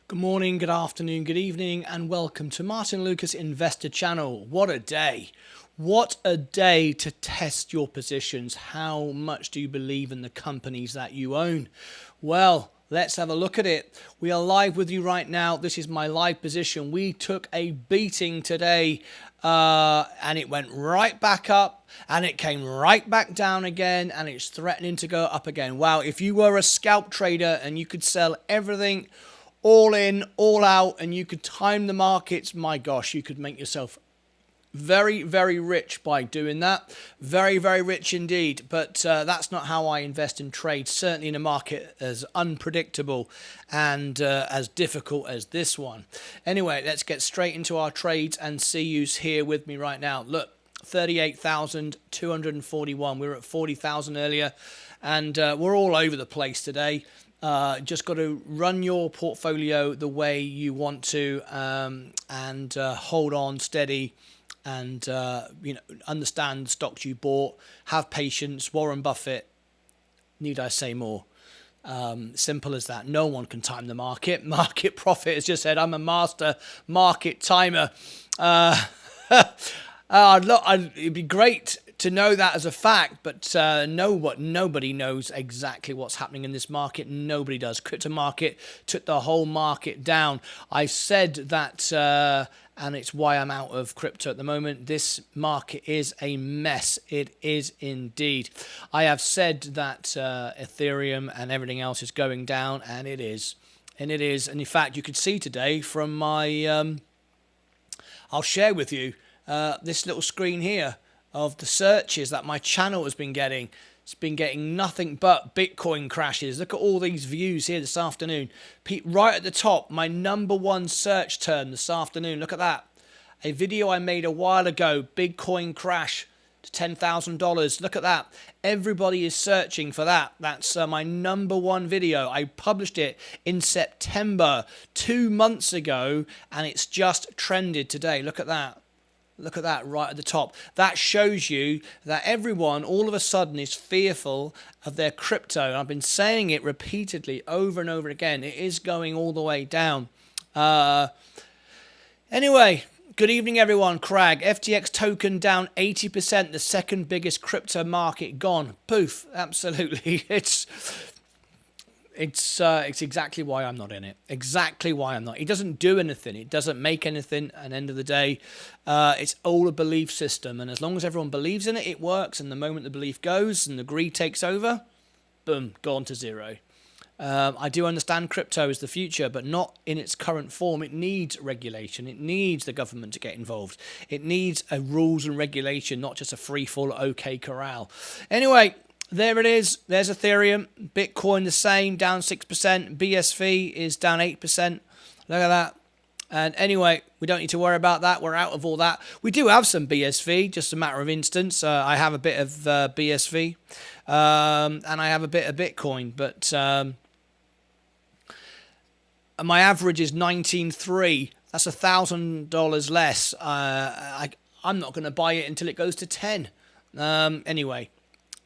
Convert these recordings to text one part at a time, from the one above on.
Good morning, good afternoon, good evening, and welcome to Martyn Lucas Investor Channel. What a day. What a day to test your positions. How much do you believe in the companies that you own? Well, let's have a look at it. We are live with you right now. This is my live position. We took a beating today and it went right back up and it came right back down again and it's threatening to go up again. Wow, if you were a scalp trader and you could sell everything all in, all out, and you could time the markets, my gosh, you could make yourself very, very rich by doing that. Very, very rich indeed. But that's not how I invest and trade, certainly in a market as unpredictable and as difficult as this one. Anyway, let's get straight into our trades and see who's here with me right now. Look, 38,241. We were at 40,000 earlier, and we're all over the place today. Just got to run your portfolio the way you want to, and hold on steady, and understand the stocks you bought. Have patience. Warren Buffett. Need I say more? Simple as that. No one can time the market. Market Profit has just said, "I'm a master market timer." It'd be great to know that as a fact, but nobody knows exactly what's happening in this market. Nobody does. Crypto market took the whole market down. I said that, and it's why I'm out of crypto at the moment. This market is a mess. It is indeed. I have said that Ethereum and everything else is going down, and it is. And it is. And in fact, you could see today from my, I'll share with you this little screen here of the searches that my channel has been getting. It's been getting nothing but Bitcoin crashes. Look at all these views here this afternoon. Right at the top, my #1 search term this afternoon. Look at that. A video I made a while ago, Bitcoin crash to $10,000. Look at that. Everybody is searching for that. That's my #1 video. I published it in September, 2 months ago, and it's just trended today. Look at that. Look at that right at the top. That shows you that everyone all of a sudden is fearful of their crypto. And I've been saying it repeatedly over and over again. It is going all the way down. Anyway, good evening, everyone. Crag. FTX token down 80%. The second biggest crypto market gone. Poof. Absolutely. It's exactly why I'm not in it. Exactly why I'm not. It doesn't do anything. It doesn't make anything. At the end of the day, it's all a belief system. And as long as everyone believes in it, it works. And the moment the belief goes and the greed takes over, boom, gone to zero. I do understand crypto is the future, but not in its current form. It needs regulation. It needs the government to get involved. It needs a rules and regulation, not just a free-fall OK corral. Anyway, there it is. There's Ethereum. Bitcoin the same, down 6%. BSV is down 8%. Look at that. And anyway, we don't need to worry about that. We're out of all that. We do have some BSV, just a matter of instance. I have a bit of BSV, and I have a bit of Bitcoin. But my average is 19.3. That's $1,000 less. I'm not going to buy it until it goes to 10. Anyway.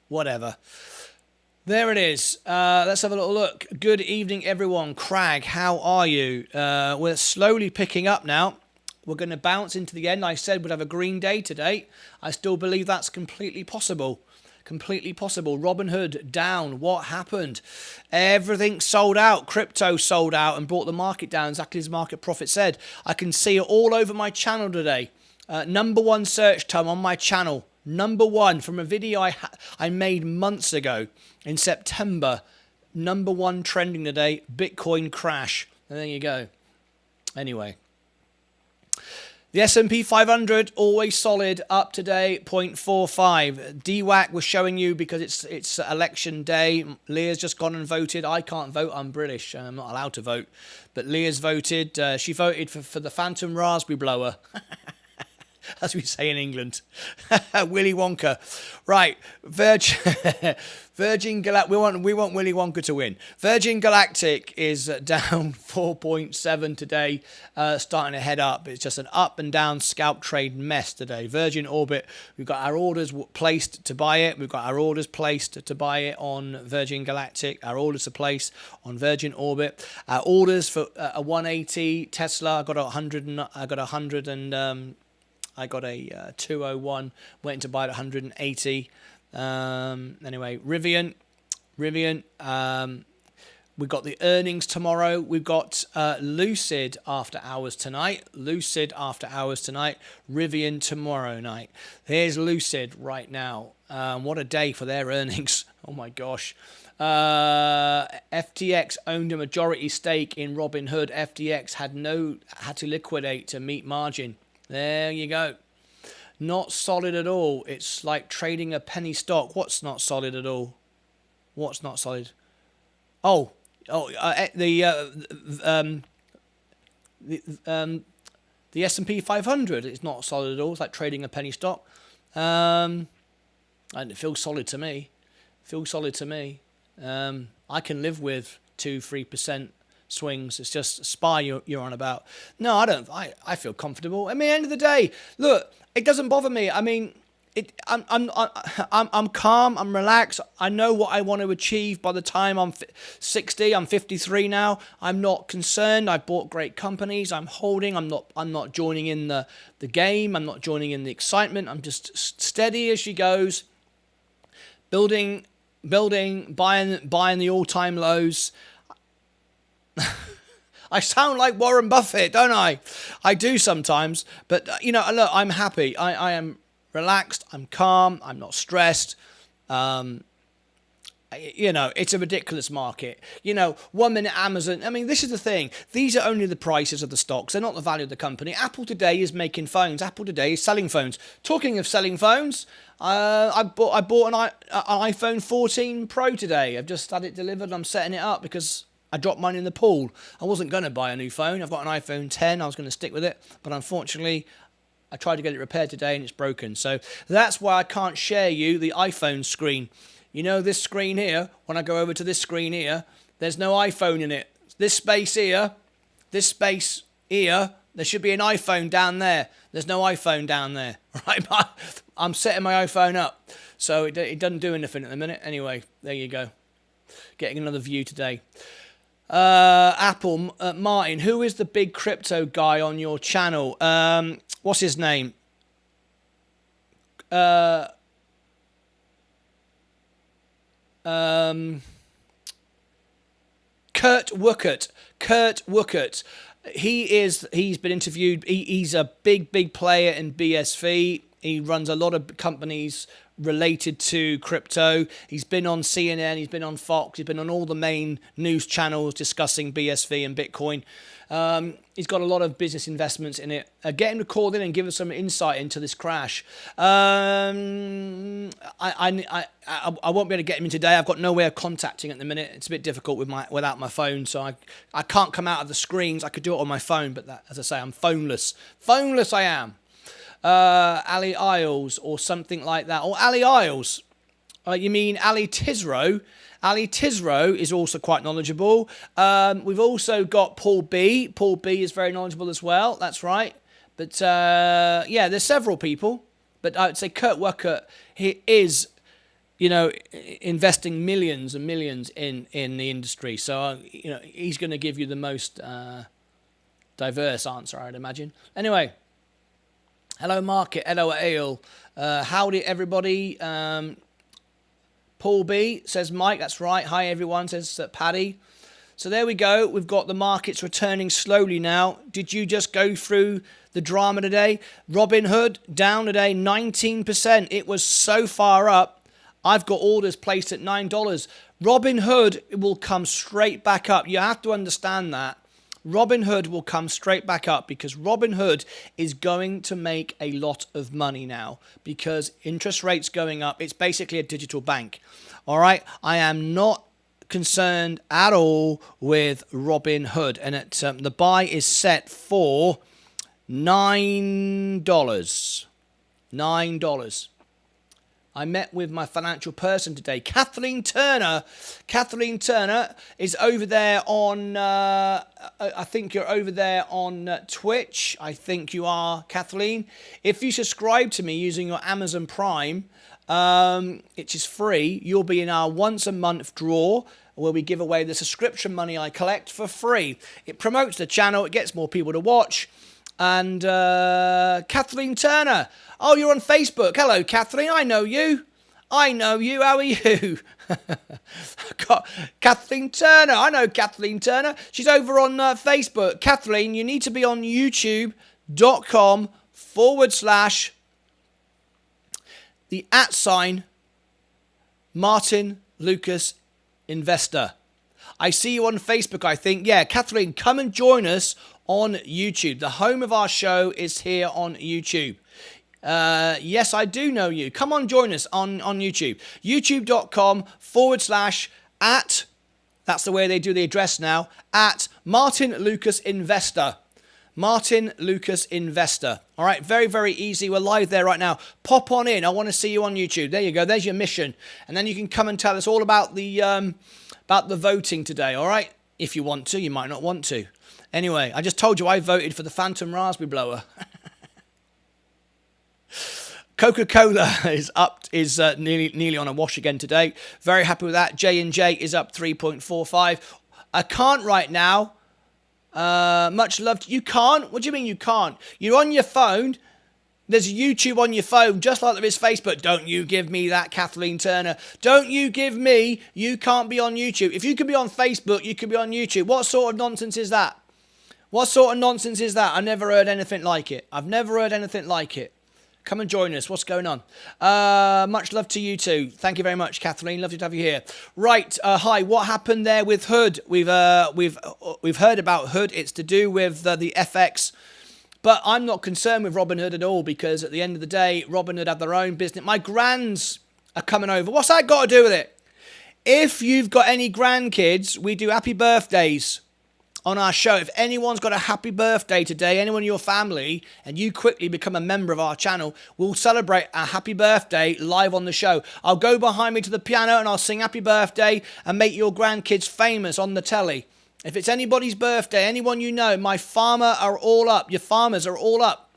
Whatever. There it is. Let's have a little look. Good evening, everyone. Crag, how are you? We're slowly picking up now. We're going to bounce into the end. I said we'd have a green day today. I still believe that's completely possible. Completely possible. Robinhood down. What happened? Everything sold out. Crypto sold out and brought the market down, exactly as Market Profit said. I can see it all over my channel today. #1 search term on my channel. #1 from a video I made months ago in September. #1 trending today, Bitcoin crash. And there you go. Anyway. The S&P 500, always solid, up today, 0.45. DWAC was showing you because it's election day. Leah's just gone and voted. I can't vote. I'm British. I'm not allowed to vote. But Leah's voted. She voted for the Phantom Raspberry Blower. as we say in England. Willy Wonka. Right, Virgin Galactic. We want Willy Wonka to win. Virgin Galactic is down 4.7 today, starting to head up. It's just an up and down scalp trade mess today. Virgin Orbit, we've got our orders placed to buy it. We've got our orders placed to buy it on Virgin Galactic. Our orders are placed on Virgin Orbit. Our orders for a 180 Tesla. I got a 201. Waiting to buy it at 180. Anyway, Rivian. We've got the earnings tomorrow. We've got Lucid after hours tonight. Rivian tomorrow night. Here's Lucid right now. What a day for their earnings. Oh my gosh. FTX owned a majority stake in Robinhood. FTX had to liquidate to meet margin. There you go. Not solid at all. It's like trading a penny stock. What's not solid at all? What's not solid? The S&P 500. It's not solid at all. It's like trading a penny stock. And it feels solid to me. I can live with 2-3% swings. It's just SPY you're on about. No, I don't. I feel comfortable. I mean, at the end of the day, look, it doesn't bother me. I mean, I'm calm. I'm relaxed. I know what I want to achieve by the time I'm 60. I'm 53 now. I'm not concerned. I bought great companies. I'm holding. I'm not joining in the game. I'm not joining in the excitement. I'm just steady as she goes. Building, buying the all-time lows. I sound like Warren Buffett, don't I? I do sometimes, but look, I'm happy. I am relaxed. I'm calm. I'm not stressed. It's a ridiculous market. 1 minute Amazon. I mean, this is the thing. These are only the prices of the stocks. They're not the value of the company. Apple today is making phones. Apple today is selling phones. Talking of selling phones, I bought an iPhone 14 Pro today. I've just had it delivered. I'm setting it up because I dropped mine in the pool. I wasn't going to buy a new phone. I've got an iPhone 10. I was going to stick with it. But unfortunately, I tried to get it repaired today and it's broken. So that's why I can't share you the iPhone screen. This screen here, when I go over to this screen here, there's no iPhone in it. This space here, there should be an iPhone down there. There's no iPhone down there. Right? I'm setting my iPhone up. So it doesn't do anything at the minute. Anyway, there you go. Getting another view today. Apple, Martin, who is the big crypto guy on your channel? What's his name? Kurt Wookert. He's been interviewed. He's a big player in BSV. He runs a lot of companies related to crypto. He's been on CNN, he's been on Fox, he's been on all the main news channels discussing BSV and Bitcoin. He's got a lot of business investments in it. Get him to call in and give us some insight into this crash. I won't be able to get him in today. I've got no way of contacting at the minute. It's a bit difficult without my phone, so I can't come out of the screens. I could do it on my phone, but as I say, I'm phoneless. Phoneless I am. Ali Isles or something like that. Or Ali Isles. You mean Ali Tisro? Ali Tisro is also quite knowledgeable. We've also got Paul B. Paul B is very knowledgeable as well. That's right. But there's several people. But I would say Kurt Wookert, he is, investing millions and millions in the industry. So, he's going to give you the most diverse answer, I'd imagine. Anyway. Hello, market. Hello, Ale. Howdy, everybody. Paul B says Mike. That's right. Hi, everyone, says Paddy. So there we go. We've got the markets returning slowly now. Did you just go through the drama today? Robinhood down today 19%. It was so far up. I've got orders placed at $9. Robinhood will come straight back up. You have to understand that. Robinhood will come straight back up because Robinhood is going to make a lot of money now because interest rates going up. It's basically a digital bank. All right. I am not concerned at all with Robinhood, and the buy is set for $9. $9. I met with my financial person today, Kathleen Turner. Kathleen Turner is over there on, I think you're over there on Twitch. I think you are, Kathleen. If you subscribe to me using your Amazon Prime, which is free, you'll be in our once a month draw where we give away the subscription money I collect for free. It promotes the channel. It gets more people to watch. And Kathleen Turner. Oh, you're on Facebook. Hello, Kathleen. I know you. I know you. How are you? Got Kathleen Turner. I know Kathleen Turner. She's over on Facebook. Kathleen, you need to be on youtube.com/ the @ Martyn Lucas Investor. I see you on Facebook, I think. Yeah, Kathleen, come and join us on YouTube. The home of our show is here on YouTube. Yes, I do know you. Come on, join us on YouTube. youtube.com/ that's the way they do the address now, @ Martyn Lucas Investor. Martyn Lucas Investor. All right, very, very easy. We're live there right now. Pop on in. I want to see you on YouTube. There you go. There's your mission. And then you can come and tell us all about the voting today, all right? If you want to. You might not want to. Anyway, I just told you I voted for the Phantom Raspberry Blower. Coca-Cola is nearly on a wash again today. Very happy with that. J&J is up 3.45. I can't right now. Much love. You can't? What do you mean you can't? You're on your phone. There's YouTube on your phone, just like there is Facebook. Don't you give me that, Kathleen Turner. Don't you give me, you can't be on YouTube. If you could be on Facebook, you could be on YouTube. What sort of nonsense is that? What sort of nonsense is that? I never heard anything like it. I've never heard anything like it. Come and join us. What's going on? Much love to you too. Thank you very much, Kathleen. Lovely to have you here. Right. Hi. What happened there with Hood? We've heard about Hood. It's to do with the FX. But I'm not concerned with Robinhood at all because at the end of the day, Robinhood have their own business. My grands are coming over. What's that got to do with it? If you've got any grandkids, we do happy birthdays on our show. If anyone's got a happy birthday today, anyone in your family, and you quickly become a member of our channel, we'll celebrate a happy birthday live on the show. I'll go behind me to the piano and I'll sing happy birthday and make your grandkids famous on the telly. If it's anybody's birthday, anyone you know, my farmer are all up. Your farmers are all up.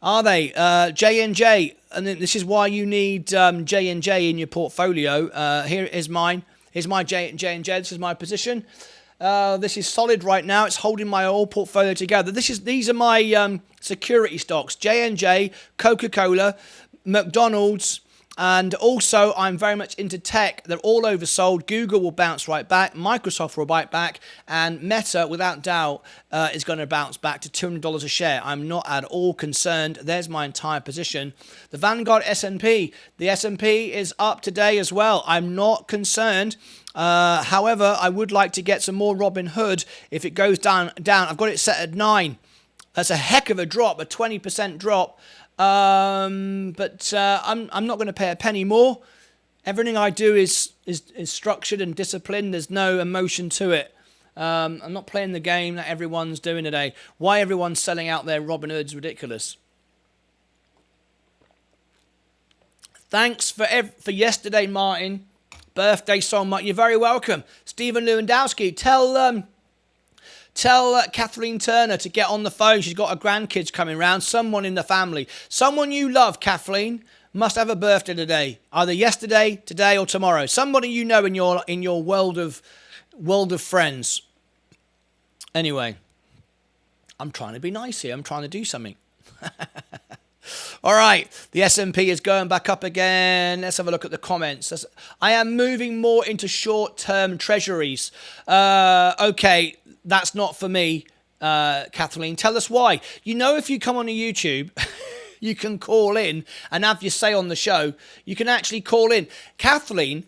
Are they? J&J, and this is why you need J&J in your portfolio. Here is mine. Here's my J&J. This is my position. This is solid right now. It's holding my whole portfolio together. These are my security stocks: J&J, Coca-Cola, McDonald's, and also I'm very much into tech. They're all oversold. Google will bounce right back. Microsoft will bite back, and Meta, without doubt, is going to bounce back to $200 a share. I'm not at all concerned. There's my entire position. The Vanguard S&P. The S&P is up today as well. I'm not concerned. However, I would like to get some more Robinhood. If it goes down, I've got it set at 9. That's a heck of a drop, a 20% drop. But I'm not going to pay a penny more. Everything I do is structured and disciplined. There's no emotion to it. I'm not playing the game that everyone's doing today. Why everyone's selling out their Robinhood's ridiculous. Thanks for yesterday, Martin. Birthday song, Mike. You're very welcome. Stephen Lewandowski, tell Kathleen Turner to get on the phone. She's got her grandkids coming round. Someone in the family. Someone you love, Kathleen, must have a birthday today. Either yesterday, today, or tomorrow. Somebody you know in your world of friends. Anyway, I'm trying to be nice here. I'm trying to do something. All right, the S&P is going back up again. Let's have a look at the comments. I am moving more into short-term treasuries. Okay, that's not for me, Kathleen. Tell us why. You know, if you come on to YouTube, you can call in and have your say on the show. You can actually call in. Kathleen,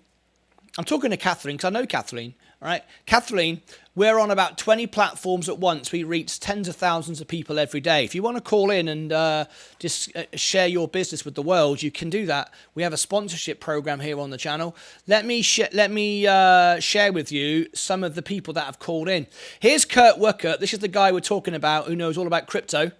I'm talking to Kathleen because I know Kathleen. All right, Kathleen, we're on about 20 platforms at once. We reach tens of thousands of people every day. If you want to call in and just share your business with the world, you can do that. We have a sponsorship program here on the channel. Let me share with you some of the people that have called in. Here's Kurt Wuckert. This is the guy we're talking about who knows all about crypto.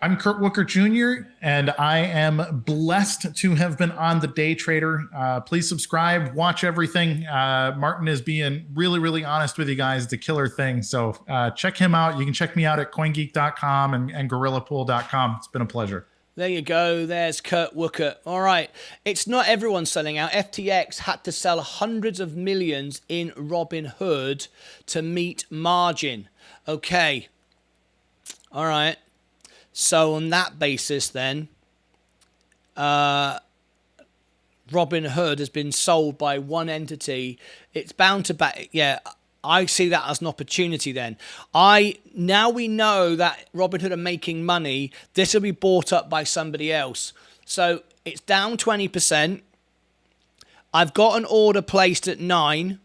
I'm Kurt Wooker Jr., and I am blessed to have been on the Day Trader. Please subscribe, watch everything. Martyn is being really, really honest with you guys. It's a killer thing. So check him out. You can check me out at CoinGeek.com and GorillaPool.com. It's been a pleasure. There you go. There's Kurt Wooker. All right. It's not everyone selling out. FTX had to sell hundreds of millions in Robinhood to meet margin. Okay. All right. So on that basis, then, Robinhood has been sold by one entity. It's bound to back. Yeah, I see that as an opportunity. Then now we know that Robinhood are making money. This will be bought up by somebody else. So it's down 20%. I've got an order placed at 9,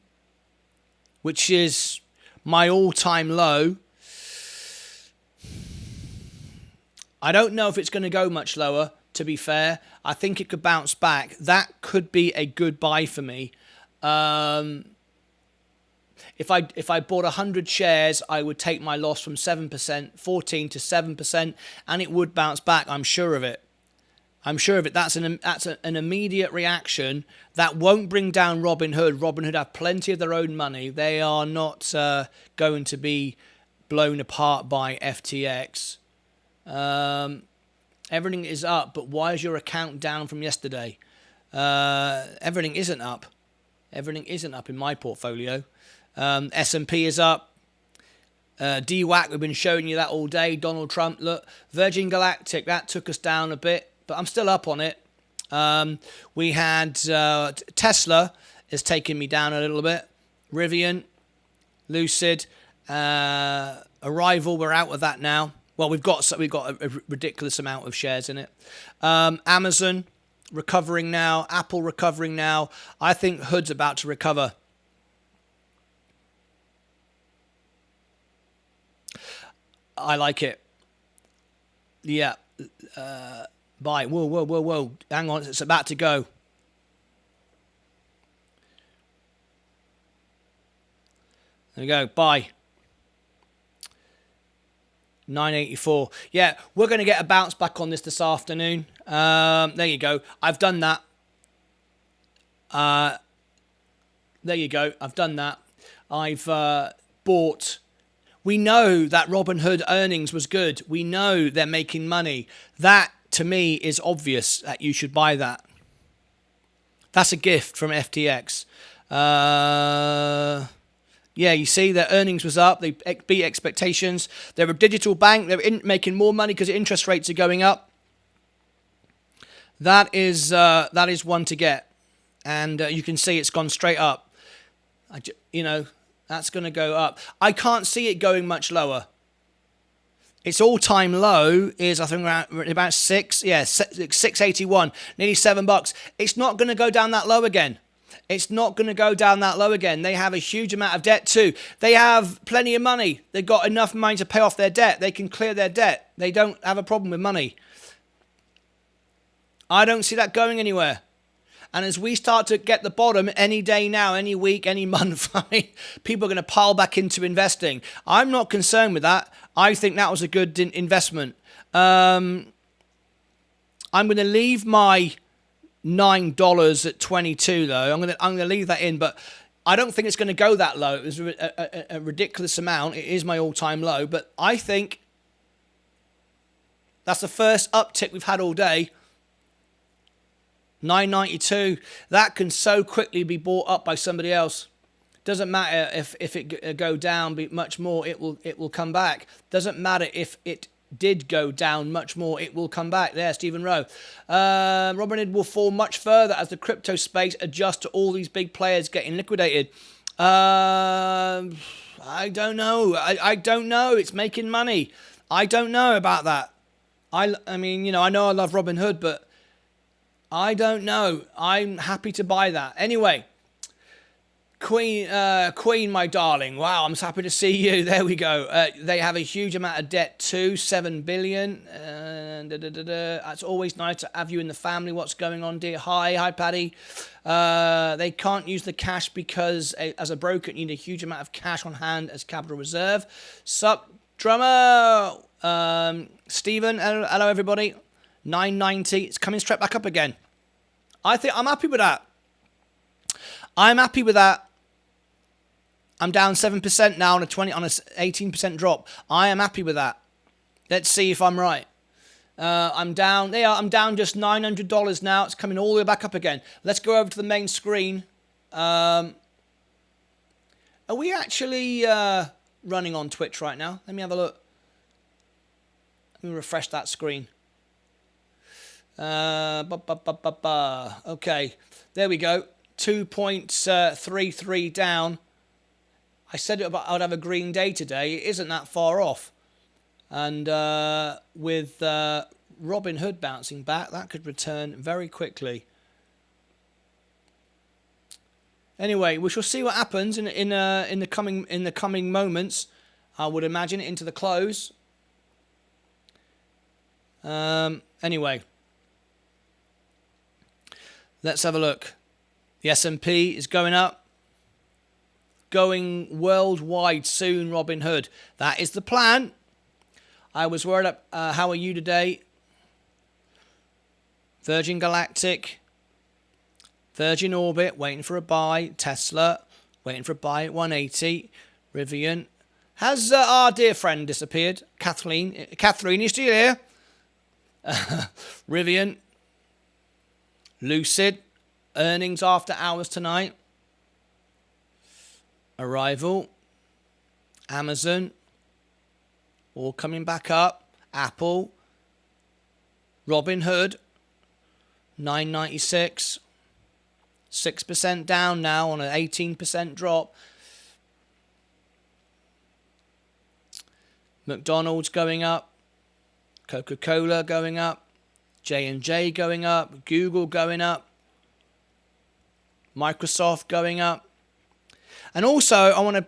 which is my all-time low. I don't know if it's going to go much lower, to be fair. I think it could bounce back. That could be a good buy for me. If I bought 100 shares, I would take my loss from 7%, 14 to 7%, and it would bounce back. I'm sure of it. I'm sure of it. That's an immediate reaction. That won't bring down Robinhood. Robinhood have plenty of their own money. They are not going to be blown apart by FTX. Everything is up, but why is your account down from yesterday? Everything isn't up. Everything isn't up in my portfolio. S&P is up. DWAC, we've been showing you that all day. Donald Trump, look. Virgin Galactic, that took us down a bit, but I'm still up on it. We had Tesla is taking me down a little bit. Rivian, Lucid, Arrival, we're out of that now. Well, we've got a ridiculous amount of shares in it. Amazon recovering now. Apple recovering now. I think Hood's about to recover. I like it. Yeah. Buy. Whoa. Hang on. It's about to go. There we go. Buy. 984. Yeah, we're going to get a bounce back on this afternoon. There you go. I've done that. There you go. I've done that. I've bought. We know that Robinhood earnings was good. We know they're making money. That, to me, is obvious that you should buy that. That's a gift from FTX. Yeah, you see their earnings was up. They beat expectations. They're a digital bank. They're making more money because interest rates are going up. That is one to get. And you can see it's gone straight up. That's going to go up. I can't see it going much lower. Its all-time low is, I think, around about 681, nearly $7. It's not going to go down that low again. It's not going to go down that low again. They have a huge amount of debt too. They have plenty of money. They've got enough money to pay off their debt. They can clear their debt. They don't have a problem with money. I don't see that going anywhere. And as we start to get the bottom any day now, any week, any month, people are going to pile back into investing. I'm not concerned with that. I think that was a good investment. I'm going to leave my $9 at 22 though. I'm going to leave that in, but I don't think it's going to go that low. It was a ridiculous amount. It is my all-time low, but I think that's the first uptick we've had all day. 992. That can so quickly be bought up by somebody else. Doesn't matter if it go down much more. It will come back. Doesn't matter if it did go down much more, it will come back. There, Stephen Rowe. Robinhood will fall much further as the crypto space adjusts to all these big players getting liquidated. I don't know. I don't know. It's making money. I don't know about that. I mean, I know I love Robinhood, but I don't know. I'm happy to buy that. Anyway, Queen, my darling. Wow, I'm so happy to see you. There we go. They have a huge amount of debt too, $7 billion. It's always nice to have you in the family. What's going on, dear? Hi, Paddy. They can't use the cash because as a broker, you need a huge amount of cash on hand as capital reserve. Sup, drummer? Stephen, hello everybody. 990. It's coming straight back up again. I think I'm happy with that. I'm happy with that. I'm down 7% now on a 18% drop. I am happy with that. Let's see if I'm right. I'm down. I'm down just $900 now. It's coming all the way back up again. Let's go over to the main screen. Are we actually running on Twitch right now? Let me have a look. Let me refresh that screen. Okay, there we go. 2.33 down. I said I'd have a green day today. It isn't that far off. And with Robinhood bouncing back, that could return very quickly. Anyway, we shall see what happens in the coming moments. I would imagine into the close. Anyway, let's have a look. The S&P is going up, going worldwide soon. Robinhood, that is the plan. I was worried up. How are you today? Virgin Galactic, Virgin Orbit, waiting for a buy. Tesla, waiting for a buy at 180. Rivian. Has our dear friend disappeared? Kathleen, you still here? Rivian. Lucid. Earnings after hours tonight. Arrival. Amazon. All coming back up. Apple. Robinhood. 996. 6% down now on an 18% drop. McDonald's going up. Coca-Cola going up. J&J going up. Google going up. Microsoft going up. And also, I want to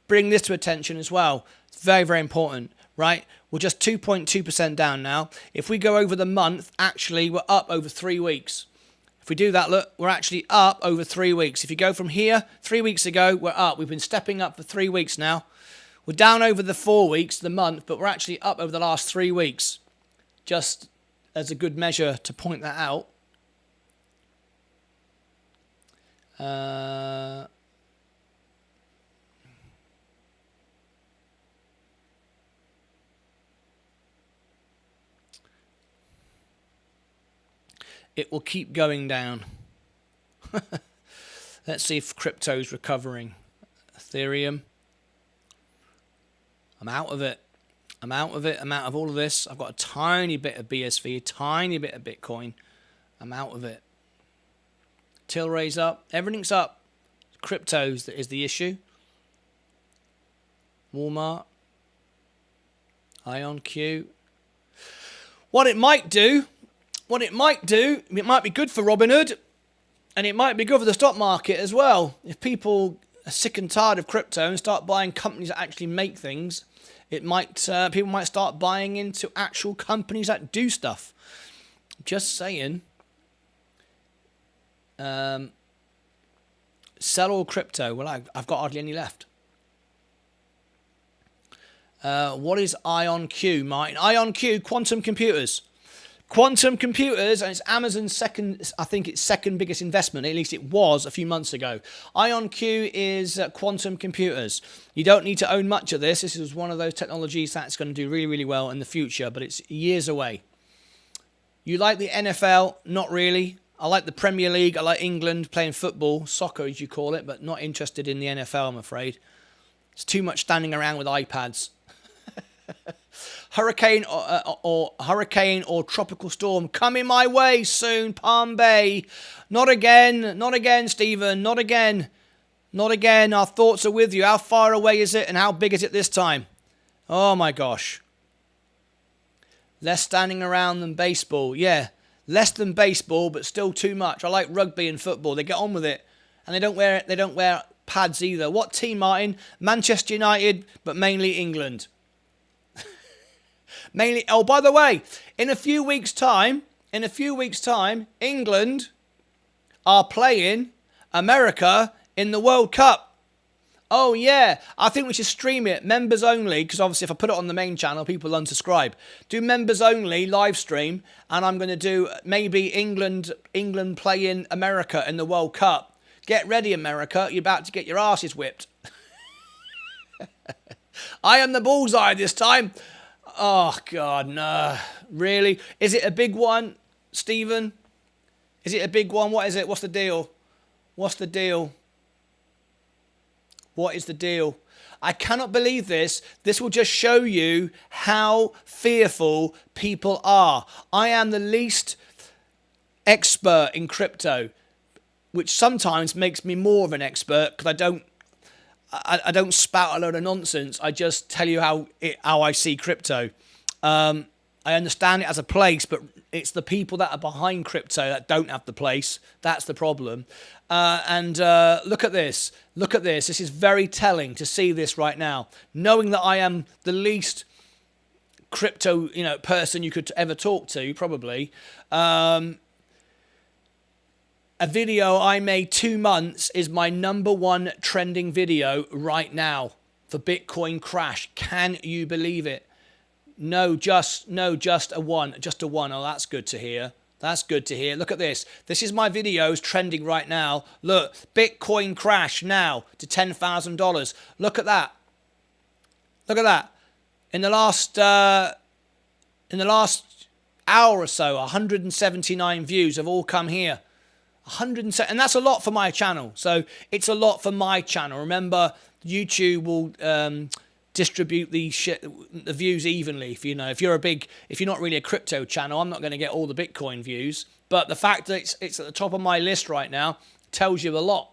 bring this to attention as well. It's very, very important, right? We're just 2.2% down now. If we go over the month, actually, we're up over 3 weeks. If we do that, look, we're actually up over 3 weeks. If you go from here, 3 weeks ago, we're up. We've been stepping up for 3 weeks now. We're down over the 4 weeks, the month, but we're actually up over the last 3 weeks. Just as a good measure to point that out. It will keep going down. Let's see if crypto's recovering. Ethereum. I'm out of it. I'm out of all of this. I've got a tiny bit of BSV, a tiny bit of Bitcoin. I'm out of it. Tilray's up. Everything's up. Cryptos that is the issue. Walmart. IonQ. What it might do, it might be good for Robinhood, and it might be good for the stock market as well. If people are sick and tired of crypto and start buying companies that actually make things, it might people might start buying into actual companies that do stuff. Just saying. Sell all crypto. Well, I've got hardly any left. What is IonQ, Martin? IonQ, quantum computers. Quantum computers, and it's Amazon's second biggest investment. At least it was a few months ago. IonQ is quantum computers. You don't need to own much of this. This is one of those technologies that's going to do really, really well in the future, but it's years away. You like the NFL? Not really. I like the Premier League. I like England playing football, soccer as you call it, but not interested in the NFL, I'm afraid. It's too much standing around with iPads. Hurricane or tropical storm coming my way soon, Palm Bay. Not again, Stephen. Not again. Our thoughts are with you. How far away is it and how big is it this time? Oh my gosh. Less standing around than baseball. Yeah. Less than baseball, but still too much. I like rugby and football. They get on with it, and they don't wear pads either. What team, Martin? Manchester United, but mainly England. Mainly. Oh, by the way, in a few weeks' time, England are playing America in the World Cup. Oh, yeah. I think we should stream it. Members only, because obviously if I put it on the main channel, people unsubscribe. Do members only live stream, and I'm going to do maybe England playing America in the World Cup. Get ready, America. You're about to get your asses whipped. I am the bullseye this time. Oh, God, no. Really? Is it a big one, Stephen? Is it a big one? What is it? What's the deal? What's the deal? What is the deal? I cannot believe this. This will just show you how fearful people are. I am the least expert in crypto, which sometimes makes me more of an expert because I don't spout a load of nonsense. I just tell you how I see crypto. I understand it as a place, but it's the people that are behind crypto that don't have the place. That's the problem. And look at this. Look at this. This is very telling to see this right now. Knowing that I am the least crypto, person you could ever talk to, probably. A video I made 2 months is my #1 trending video right now for Bitcoin crash. Can you believe it? No, just a one. Oh, that's good to hear. That's good to hear. Look at this. This is my videos trending right now. Look, Bitcoin crash now to $10,000. Look at that. Look at that. In the last hour or so, 179 views have all come here. 107, and that's a lot for my channel. So it's a lot for my channel. Remember, YouTube will distribute the views evenly. If you're not really a crypto channel, I'm not going to get all the Bitcoin views. But the fact that it's at the top of my list right now tells you a lot.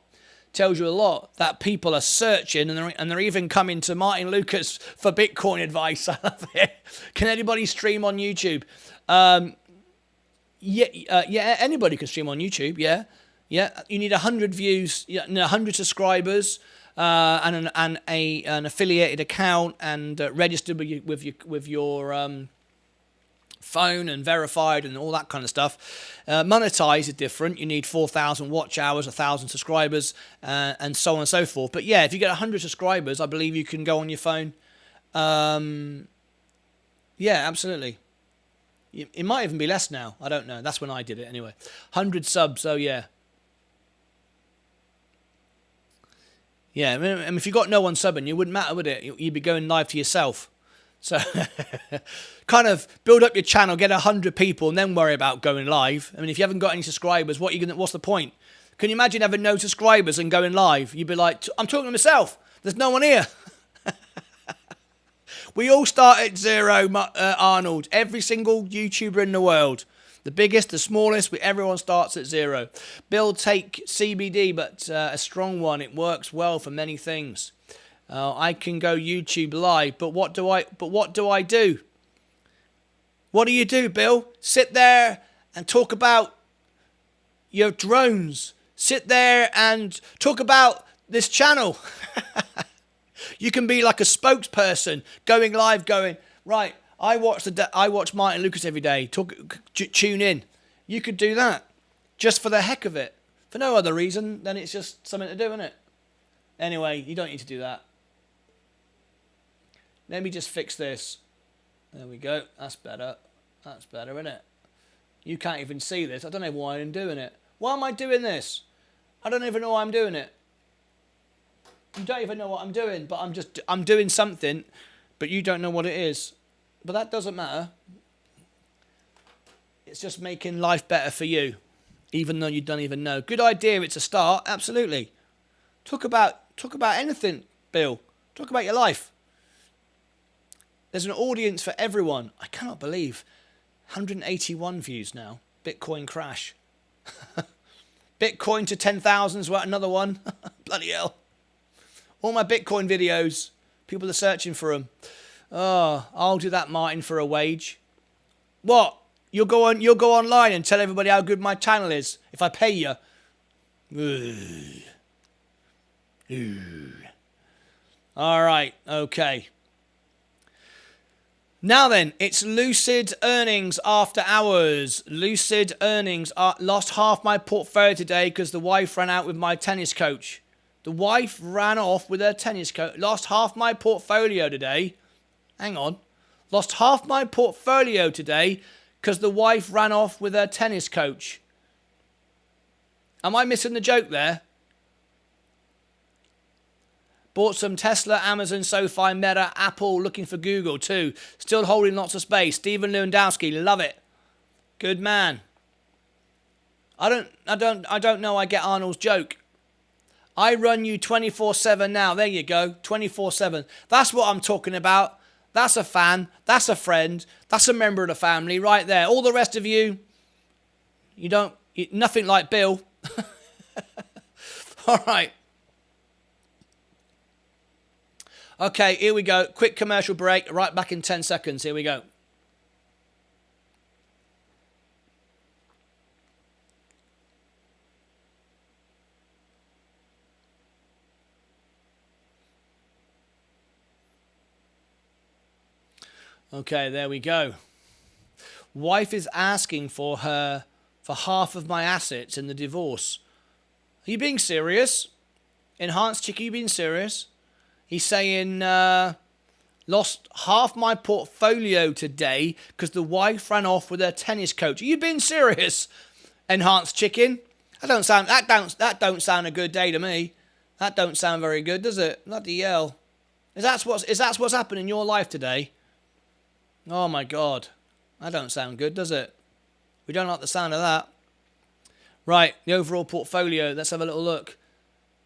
Tells you a lot that people are searching, and they're even coming to Martyn Lucas for Bitcoin advice. I love it. Can anybody stream on YouTube? Yeah, anybody can stream on YouTube. Yeah. You need 100 views, 100 subscribers, and an affiliated account, and registered with your phone and verified and all that kind of stuff. Monetize is different. You need 4,000 watch hours, 1,000 subscribers, and so on and so forth. But yeah, if you get 100 subscribers, I believe you can go on your phone. Yeah, absolutely. It might even be less now. I don't know. That's when I did it anyway. 100 subs. Oh, yeah. Yeah, I mean, if you got no one subbing, it wouldn't matter, would it? You'd be going live to yourself. So kind of build up your channel, get 100 people, and then worry about going live. I mean, if you haven't got any subscribers, what's the point? Can you imagine having no subscribers and going live? You'd be like, I'm talking to myself. There's no one here. We all start at zero, Arnold. Every single YouTuber in the world. The biggest, the smallest, everyone starts at zero. Bill, take CBD, but a strong one. It works well for many things. I can go YouTube live, but what do I do? What do you do, Bill? Sit there and talk about your drones. Sit there and talk about this channel. You can be like a spokesperson, going live, going, right, I watch Martyn Lucas every day. Tune in. You could do that just for the heck of it, for no other reason than it's just something to do, isn't it? Anyway, you don't need to do that. Let me just fix this. There we go. That's better. That's better, isn't it? You can't even see this. I don't know why I'm doing it. Why am I doing this? I don't even know why I'm doing it. You don't even know what I'm doing, but I'm doing something, but you don't know what it is. But that doesn't matter. It's just making life better for you, even though you don't even know. Good idea. It's a start. Absolutely. Talk about anything, Bill. Talk about your life. There's an audience for everyone. I cannot believe 181 views now. Bitcoin crash. Bitcoin to 10,000 is another one. Bloody hell. All my Bitcoin videos, people are searching for them. Oh, I'll do that, Martin, for a wage. What? You'll go online and tell everybody how good my channel is if I pay you. All right, okay. Now then, it's Lucid earnings after hours. Lucid earnings. Lost half my portfolio today because the wife ran out with my tennis coach. The wife ran off with her tennis coach. Lost half my portfolio today. Hang on. Lost half my portfolio today because the wife ran off with her tennis coach. Am I missing the joke there? Bought some Tesla, Amazon, SoFi, Meta, Apple, looking for Google too. Still holding lots of space. Stephen Lewandowski, love it. Good man. I don't know I get Arnold's joke. I run you 24/7 now. There you go. 24/7. That's what I'm talking about. That's a fan. That's a friend. That's a member of the family right there. All the rest of you, nothing like Bill. All right. Okay, here we go. Quick commercial break. Right back in 10 seconds. Here we go. Okay, there we go. Wife is asking for half of my assets in the divorce. Are you being serious? Enhanced Chick, are you being serious? He's saying, lost half my portfolio today because the wife ran off with her tennis coach. Are you being serious? Enhanced Chicken? That don't sound a good day to me. That don't sound very good, does it? Bloody hell. Is that what's happened in your life today? Oh my God. That don't sound good, does it? We don't like the sound of that. Right, the overall portfolio, let's have a little look.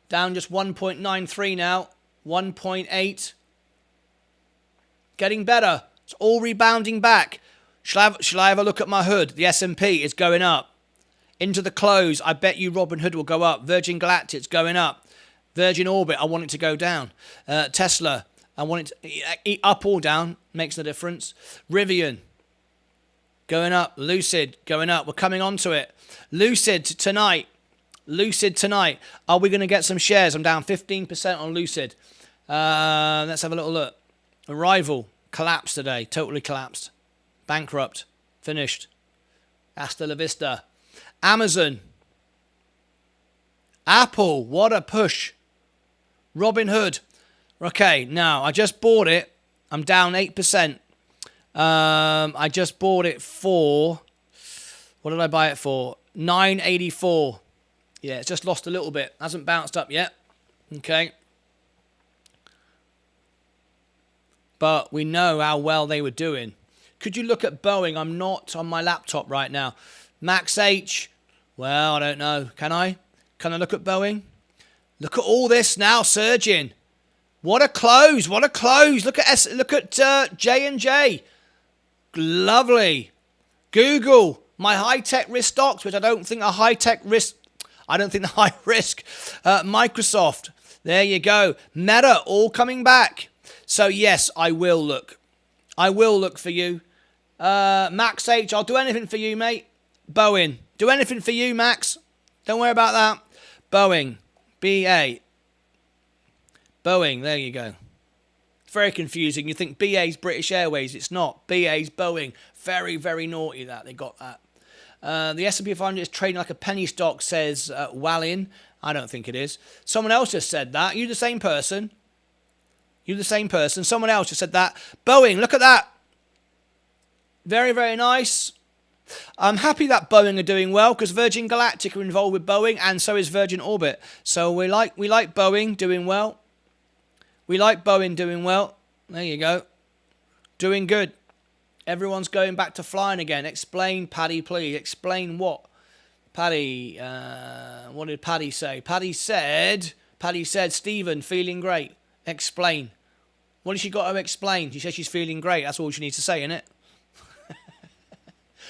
Down just 1.93 now. 1.8. Getting better. It's all rebounding back. Shall I have a look at my hood? The S&P is going up. Into the close, I bet you Robinhood will go up. Virgin Galactic's going up. Virgin Orbit, I want it to go down. Tesla, I want it to up or down. Makes no difference. Rivian, going up. Lucid, going up. We're coming on to it. Lucid tonight. Are we going to get some shares? I'm down 15% on Lucid. Let's have a little look. Arrival, collapsed today. Totally collapsed. Bankrupt. Finished. Hasta la vista. Amazon. Apple, what a push. Robinhood. Okay, now, I just bought it. I'm down 8%. I just bought it for... What did I buy it for? $9.84. Yeah, it's just lost a little bit. Hasn't bounced up yet. Okay. But we know how well they were doing. Could you look at Boeing? I'm not on my laptop right now. Max H. Well, I don't know. Can I? Can I look at Boeing? Look at all this now surging. What a close. What a close. Look at J&J. Lovely. Google. My high-tech risk stocks, which I don't think are high-tech risk. I don't think they're high risk. Microsoft. There you go. Meta, all coming back. So, yes, I will look. I will look for you. Max H, I'll do anything for you, mate. Boeing. Do anything for you, Max. Don't worry about that. Boeing. BA. Boeing, there you go. It's very confusing. You think BA's British Airways. It's not. BA's Boeing. Very, very naughty that they got that. The S&P 500 is trading like a penny stock, says Wallin. I don't think it is. Someone else just said that. You the same person? You the same person? Someone else just said that. Boeing, look at that. Very, very nice. I'm happy that Boeing are doing well because Virgin Galactic are involved with Boeing and so is Virgin Orbit. So we like Boeing doing well. We like Boeing doing well. There you go. Doing good. Everyone's going back to flying again. Explain, Paddy, please. Explain what? Paddy, what did Paddy say? Paddy said, Stephen, feeling great. Explain. What has she got to explain? She says she's feeling great. That's all she needs to say, innit?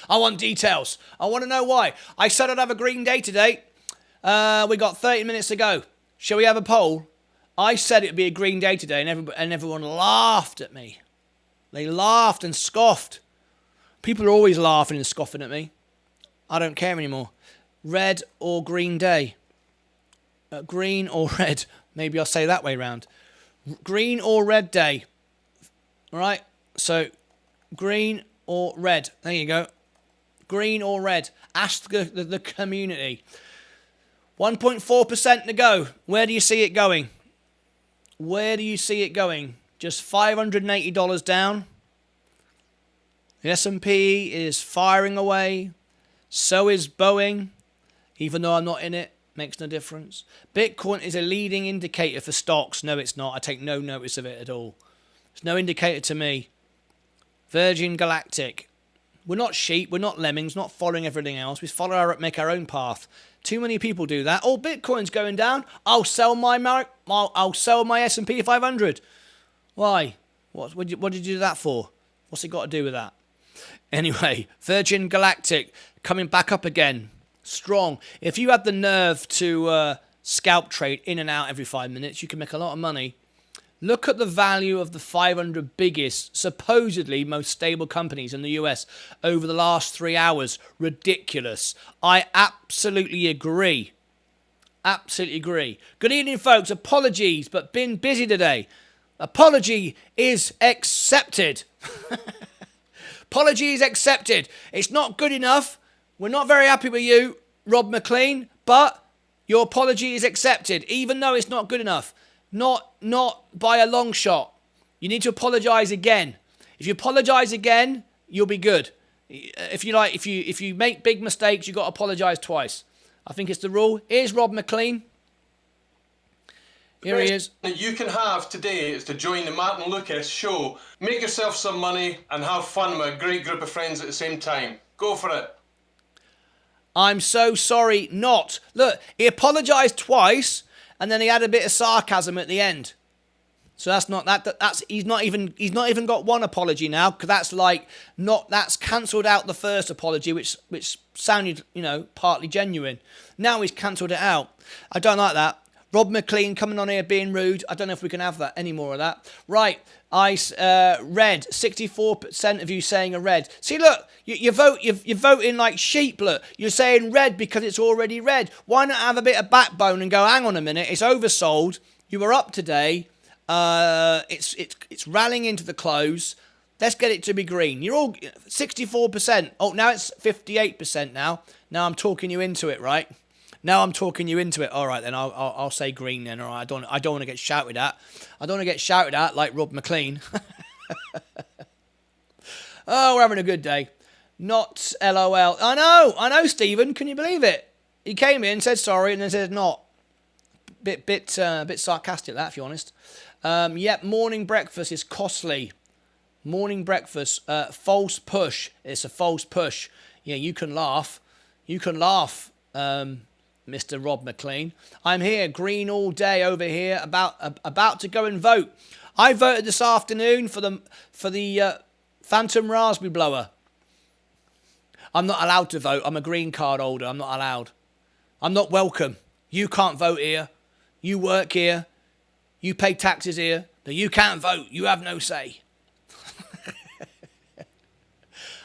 I want details. I want to know why. I said I'd have a green day today. We got 30 minutes to go. Shall we have a poll? I said it'd be a green day today, and everyone laughed at me. They laughed and scoffed. People are always laughing and scoffing at me. I don't care anymore. Red or green day? Green or red? Maybe I'll say that way round. Green or red day? All right. So, green or red? There you go. Green or red? Ask the community. 1.4% to go. Where do you see it going? Where do you see it going? Just $580 down. The S&P is firing away. So is Boeing. Even though I'm not in it, makes no difference. Bitcoin is a leading indicator for stocks. No, it's not. I take no notice of it at all. It's no indicator to me. Virgin Galactic. We're not sheep. We're not lemmings. Not following everything else. We make our own path. Too many people do that. Oh, Bitcoin's going down. I'll sell my S&P 500. Why? What did you do that for? What's it got to do with that? Anyway, Virgin Galactic coming back up again. Strong. If you had the nerve to scalp trade in and out every 5 minutes, you can make a lot of money. Look at the value of the 500 biggest, supposedly most stable companies in the US over the last 3 hours. Ridiculous. I absolutely agree. Absolutely agree. Good evening, folks. Apologies, but been busy today. Apology is accepted. Apology is accepted. It's not good enough. We're not very happy with you, Rob McLean, but your apology is accepted, even though it's not good enough. Not by a long shot. You need to apologize again. If you apologize again, you'll be good. If you make big mistakes, you've got to apologize twice. I think it's the rule. Here's Rob McLean. Here he is. That you can have today is to join the Martyn Lucas show. Make yourself some money and have fun with a great group of friends at the same time. Go for it. I'm so sorry not. Look, he apologized twice. And then he had a bit of sarcasm at the end. So he's not even got one apology now, because that's cancelled out the first apology, which sounded, partly genuine. Now he's cancelled it out. I don't like that. Rob McLean coming on here being rude. I don't know if we can have that, any more of that. Right, red. 64% of you saying a red. See, look, you're voting like sheep. Look, you're saying red because it's already red. Why not have a bit of backbone and go, hang on a minute, it's oversold. You were up today. It's rallying into the close. Let's get it to be green. You're all 64%. Oh, now it's 58% now. Now I'm talking you into it, right? Now I'm talking you into it. All right, then I'll say green then. All right, I don't want to get shouted at. I don't want to get shouted at like Rob McLean. Oh, we're having a good day. Not LOL. I know, Stephen. Can you believe it? He came in, said sorry, and then said not. Bit sarcastic that, if you're honest. Yep, morning breakfast is costly. Morning breakfast, false push. It's a false push. Yeah, you can laugh. You can laugh. Mr. Rob McLean. I'm here, green all day over here, about to go and vote. I voted this afternoon for the Phantom Raspberry Blower. I'm not allowed to vote. I'm a green card holder. I'm not allowed. I'm not welcome. You can't vote here. You work here. You pay taxes here. But you can't vote. You have no say.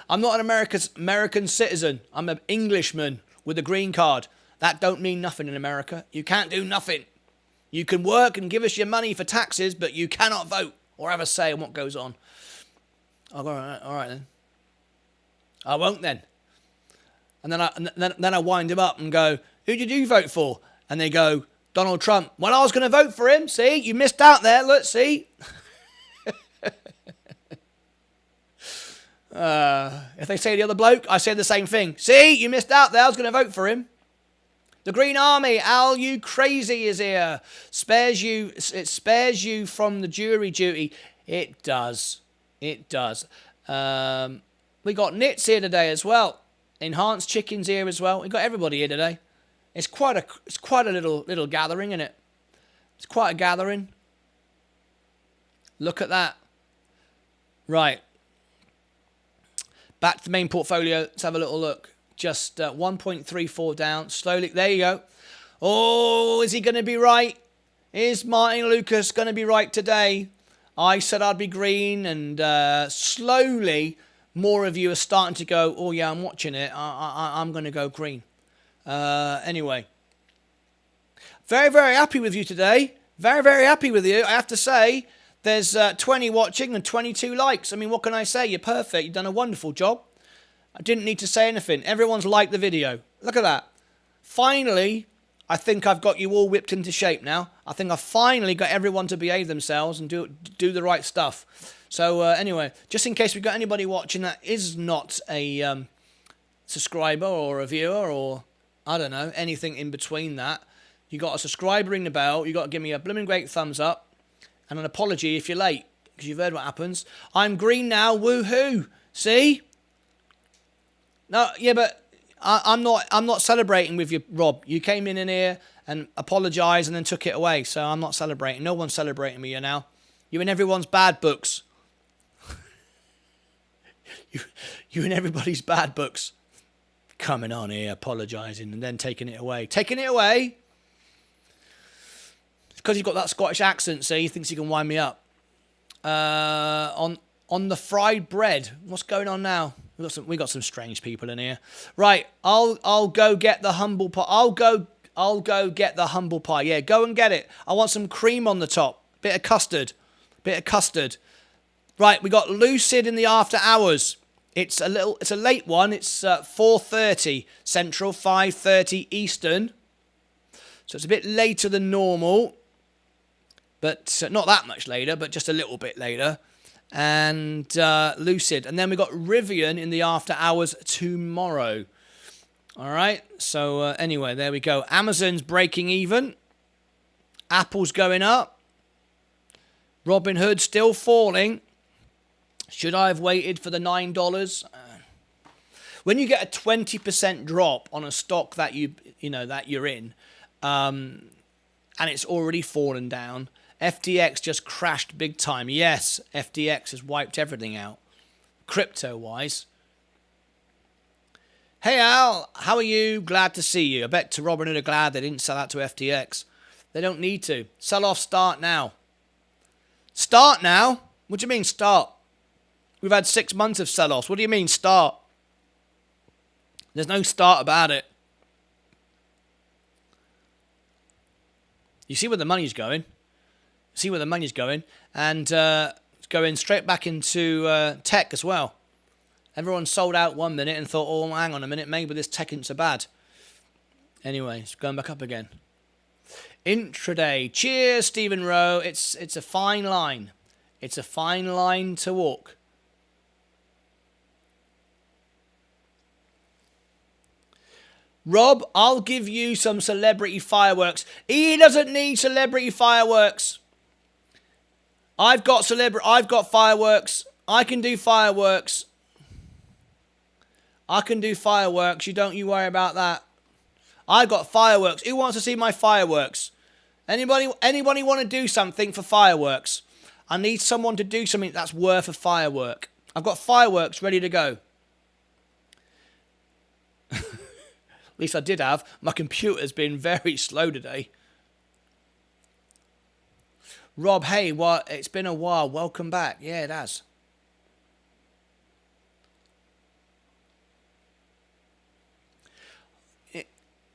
I'm not an American citizen. I'm an Englishman with a green card. That don't mean nothing in America. You can't do nothing. You can work and give us your money for taxes, but you cannot vote or have a say in what goes on. Oh, all right then. I won't then. And then I wind him up and go, who did you vote for? And they go, Donald Trump. Well, I was going to vote for him. See, you missed out there. Look, see. If they say the other bloke, I say the same thing. See, you missed out there. I was going to vote for him. The Green Army, Al, you crazy, is here. It spares you from the jury duty. It does. It does. We got Nits here today as well. Enhanced Chickens here as well. We got everybody here today. It's quite a little gathering, isn't it? It's quite a gathering. Look at that. Right. Back to the main portfolio. Let's have a little look. Just 1.34 down. Slowly. There you go. Oh, is he going to be right? Is Martyn Lucas going to be right today? I said I'd be green, and slowly more of you are starting to go, oh, yeah, I'm watching it. I'm going to go green. Anyway. Very, very happy with you today. Very, very happy with you. I have to say, there's 20 watching and 22 likes. I mean, what can I say? You're perfect. You've done a wonderful job. I didn't need to say anything. Everyone's liked the video. Look at that. Finally, I think I've got you all whipped into shape now. I think I've finally got everyone to behave themselves and do the right stuff. So anyway, just in case we've got anybody watching that is not a subscriber or a viewer or, I don't know, anything in between that, you got a subscriber, ring the bell, you got to give me a blooming great thumbs up and an apology if you're late, because you've heard what happens. I'm green now, woohoo! See? No, yeah, but I'm not celebrating with you, Rob. You came in here and apologised and then took it away, so I'm not celebrating. No one's celebrating me here now. You're in everyone's bad books. you in everybody's bad books. Coming on here, apologising and then taking it away. Taking it away? It's because he's got that Scottish accent, see? He thinks he can wind me up. On the fried bread. What's going on now? We got some strange people in here. Right, I'll go get the humble pie. I'll go get the humble pie. Yeah, go and get it. I want some cream on the top. Bit of custard. Right, we got Lucid in the after hours. It's a late one. It's 4:30 Central, 5:30 Eastern. So it's a bit later than normal. But not that much later, but just a little bit later. And Lucid. And then we got Rivian in the after hours tomorrow. All right. So anyway, there we go. Amazon's breaking even. Apple's going up. Robinhood still falling. Should I have waited for the $9? When you get a 20% drop on a stock that that you're in, and it's already fallen down, FTX just crashed big time. Yes, FTX has wiped everything out, crypto-wise. Hey Al, how are you? Glad to see you. I bet to Robinhood are glad they didn't sell out to FTX. They don't need to. Sell off, start now. Start now? What do you mean start? We've had 6 months of sell-offs. What do you mean start? There's no start about it. You see where the money's going. And it's going straight back into tech as well. Everyone sold out 1 minute and thought, oh, hang on a minute, maybe this tech isn't so bad. Anyway, it's going back up again. Intraday. Cheers, Stephen Rowe. It's a fine line. It's a fine line to walk. Rob, I'll give you some celebrity fireworks. He doesn't need celebrity fireworks. I've got fireworks. I can do fireworks. You worry about that. I've got fireworks. Who wants to see my fireworks? Anybody want to do something for fireworks? I need someone to do something that's worth a firework. I've got fireworks ready to go. At least I did have. My computer's been very slow today. Rob, hey, what? It's been a while. Welcome back. Yeah, it has.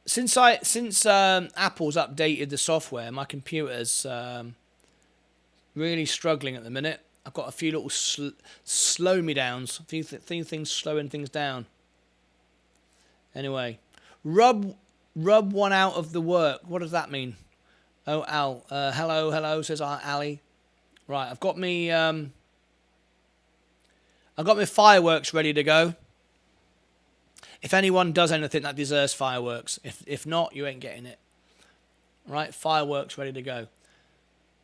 Since Apple's updated the software, my computer's really struggling at the minute. I've got a few little slow me downs. A few things slowing things down. Anyway. Rub one out of the work. What does that mean? Oh, Al. Hello, says Ali. Right, I've got me fireworks ready to go. If anyone does anything that deserves fireworks. If not, you ain't getting it. Right, fireworks ready to go.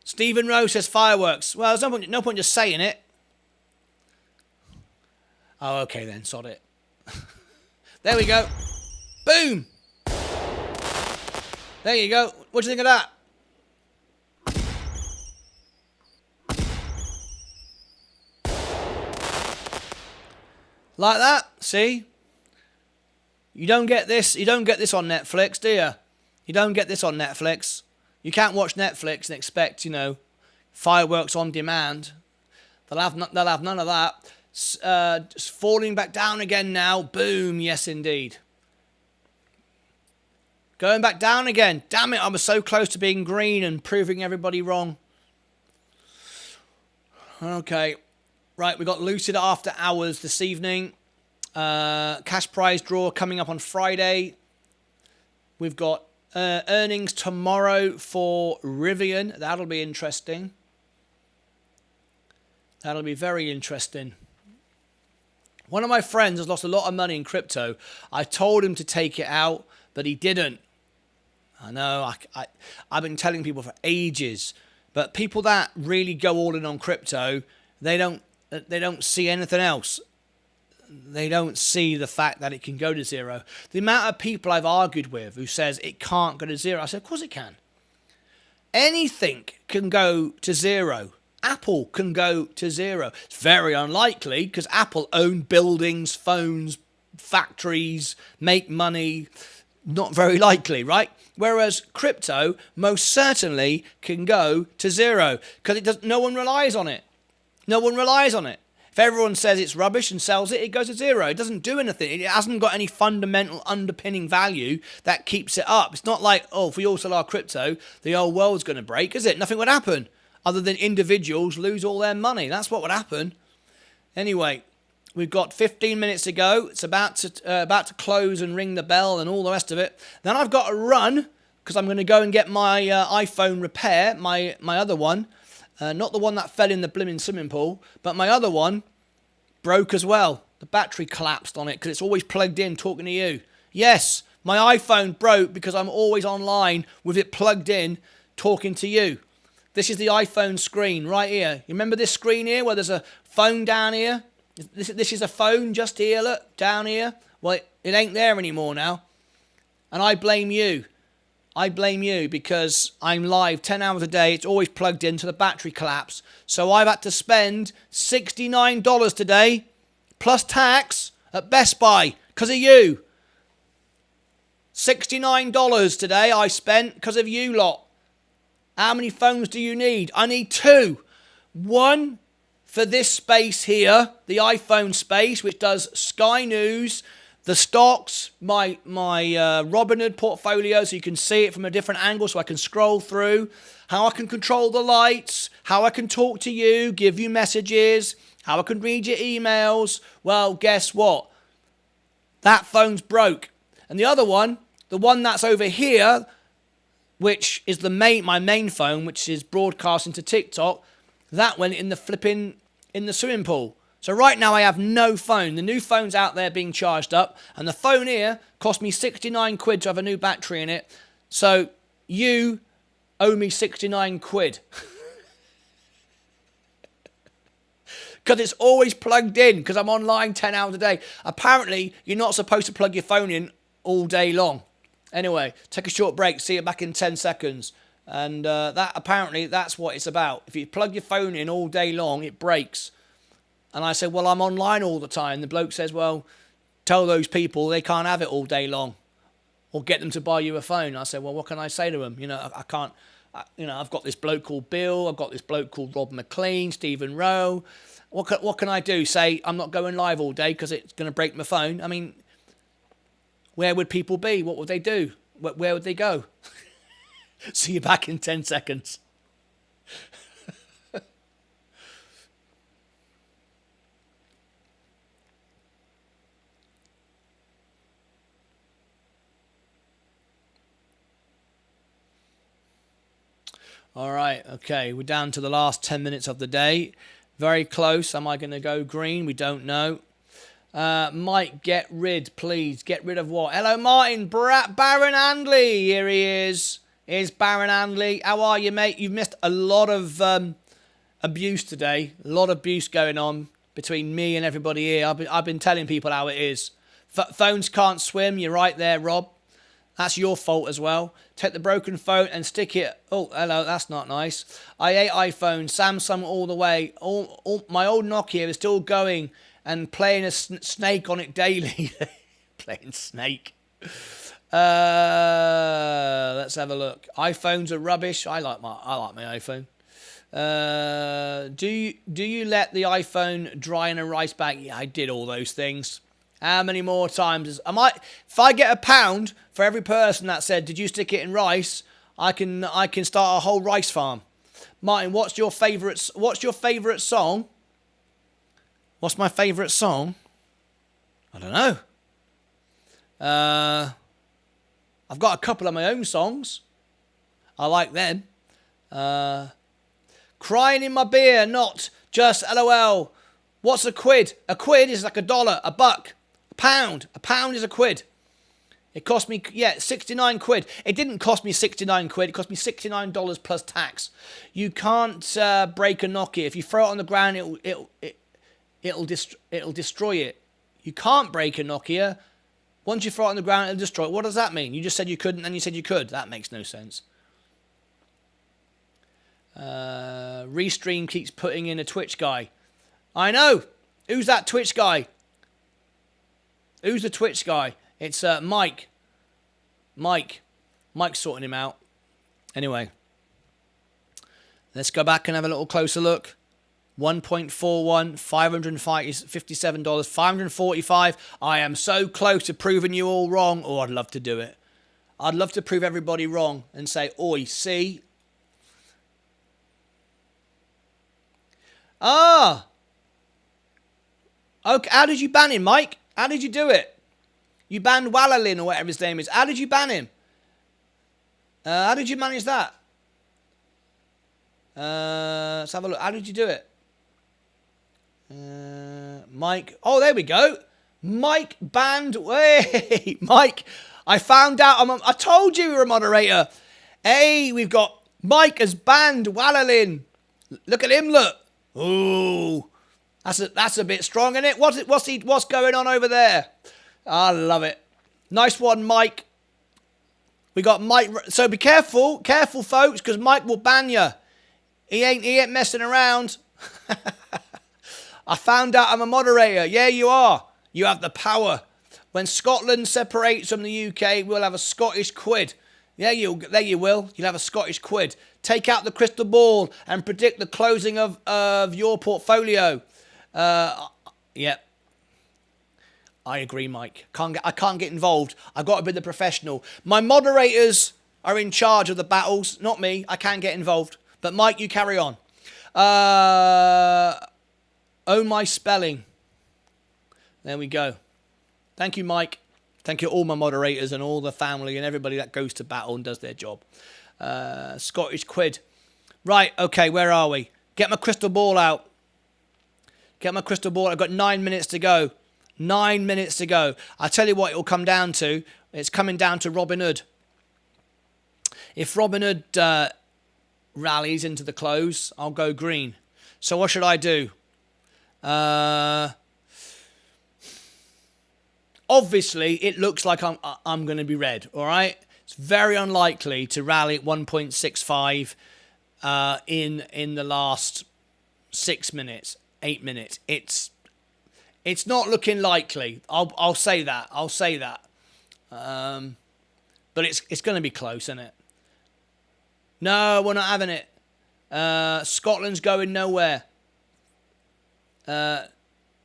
Stephen Rowe says fireworks. Well, there's no point just saying it. Oh, okay then, sod it. There we go. Boom! There you go. What do you think of that? Like that? See? You don't get this on Netflix, do you? You don't get this on Netflix. You can't watch Netflix and expect, fireworks on demand. They'll have none of that. Just falling back down again now. Boom! Yes, indeed. Going back down again. Damn it, I was so close to being green and proving everybody wrong. Okay. Right, we got Lucid after hours this evening. Cash prize draw coming up on Friday. We've got earnings tomorrow for Rivian. That'll be interesting. That'll be very interesting. One of my friends has lost a lot of money in crypto. I told him to take it out, but he didn't. I know, I've been telling people for ages, but people that really go all in on crypto, they don't see anything else. They don't see the fact that it can go to zero. The amount of people I've argued with who says it can't go to zero, I said, of course it can. Anything can go to zero. Apple can go to zero. It's very unlikely because Apple own buildings, phones, factories, make money. Not very likely, right? Whereas crypto most certainly can go to zero because no one relies on it. No one relies on it. If everyone says it's rubbish and sells it, it goes to zero. It doesn't do anything. It hasn't got any fundamental underpinning value that keeps it up. It's not like, oh, if we all sell our crypto, the whole world's going to break, is it? Nothing would happen other than individuals lose all their money. That's what would happen. Anyway, we've got 15 minutes to go. It's about to close and ring the bell and all the rest of it. Then I've got to run because I'm going to go and get my iPhone repair, my other one. Not the one that fell in the blimmin' swimming pool, but my other one broke as well. The battery collapsed on it because it's always plugged in talking to you. Yes, my iPhone broke because I'm always online with it plugged in talking to you. This is the iPhone screen right here. You remember this screen here where there's a phone down here? This is a phone just here, look, down here. Well, it ain't there anymore now. And I blame you. I blame you because I'm live 10 hours a day. It's always plugged in to the battery collapse. So I've had to spend $69 today plus tax at Best Buy because of you. $69 today I spent because of you lot. How many phones do you need? I need 2. One for this space here, the iPhone space, which does Sky News, the stocks, my Robinhood portfolio, so you can see it from a different angle, so I can scroll through, how I can control the lights, how I can talk to you, give you messages, how I can read your emails. Well, guess what? That phone's broke. And the other one, the one that's over here, which is my main phone, which is broadcasting to TikTok, that went in the swimming pool. So right now I have no phone. The new phone's out there being charged up, and the phone here cost me 69 quid to have a new battery in it. So you owe me 69 quid. Because it's always plugged in, because I'm online 10 hours a day. Apparently, you're not supposed to plug your phone in all day long. Anyway, take a short break. See you back in 10 seconds. And that's what it's about. If you plug your phone in all day long, it breaks. And I said, well, I'm online all the time. The bloke says, well, tell those people they can't have it all day long. Or get them to buy you a phone. I said, well, what can I say to them? I can't, I've got this bloke called Bill. I've got this bloke called Rob McLean, Stephen Rowe. What can I do? Say I'm not going live all day because it's going to break my phone? I mean, where would people be? What would they do? Where would they go? See you back in 10 seconds. All right, okay, we're down to the last 10 minutes of the day. Very close. Am I going to go green? We don't know. Mike, get rid, please. Get rid of what? Hello, Martin. Baron Andley. Here he is. Here's Baron Andley. How are you, mate? You've missed a lot of abuse today. A lot of abuse going on between me and everybody here. I've been telling people how it is. Phones can't swim. You're right there, Rob. That's your fault as well. Take the broken phone and stick it. Oh, hello, that's not nice. I hate iPhone, Samsung all the way. My old Nokia is still going and playing a snake on it daily. Playing Snake. Let's have a look. iPhones are rubbish. I like my iPhone. Do you let the iPhone dry in a rice bag? Yeah, I did all those things. How many more times? If I get £1 for every person that said, "Did you stick it in rice?" I can start a whole rice farm. Martin, what's your favourite song? What's my favourite song? I don't know. I've got a couple of my own songs. I like them. Crying in my beer, not just LOL. What's a quid? A quid is like $1, a buck, a pound. A pound is a quid. It cost me, 69 quid. It didn't cost me 69 quid. It cost me $69 plus tax. You can't break a Nokia. If you throw it on the ground, it'll destroy it. You can't break a Nokia. Once you throw it on the ground, it'll destroy it. What does that mean? You just said you couldn't, and you said you could. That makes no sense. Restream keeps putting in a Twitch guy. I know. Who's that Twitch guy? Who's the Twitch guy? It's Mike. Mike's sorting him out. Anyway. Let's go back and have a little closer look. 1.41, $557, $545. I am so close to proving you all wrong. Oh, I'd love to do it. I'd love to prove everybody wrong and say, oi, see? Ah. Okay, how did you ban him, Mike? How did you do it? You banned Wallerlin or whatever his name is. How did you ban him? How did you manage that? Let's have a look. How did you do it? Mike. Oh, there we go. Mike banned. Wait, Mike. I found out. I told you we were a moderator. Hey, we've got Mike has banned Wallerlin. Look at him. Look. Ooh, that's a bit strong, isn't it? What's going on over there? I love it. Nice one, Mike. We got Mike. So be careful, folks, because Mike will ban you. He ain't messing around. I found out I'm a moderator. Yeah, you are. You have the power. When Scotland separates from the UK, we'll have a Scottish quid. Yeah, there you will. You'll have a Scottish quid. Take out the crystal ball and predict the closing of your portfolio. Yeah. I agree, Mike. I can't get involved. I've got to be the professional. My moderators are in charge of the battles, not me. I can't get involved. But Mike, you carry on. Oh, my spelling. There we go. Thank you, Mike. Thank you all my moderators and all the family and everybody that goes to battle and does their job. Scottish quid. Right, okay, where are we? Get my crystal ball out. Get my crystal ball. I've got 9 minutes to go. 9 minutes to go. I'll tell you what it will come down to. It's coming down to Robinhood. If Robinhood rallies into the close, I'll go green. So what should I do? Obviously, it looks like I'm going to be red, all right? It's very unlikely to rally at 1.65 in the last 6 minutes, 8 minutes. It's not looking likely. I'll say that. I'll say that. But it's going to be close, isn't it? No, we're not having it. Scotland's going nowhere. We're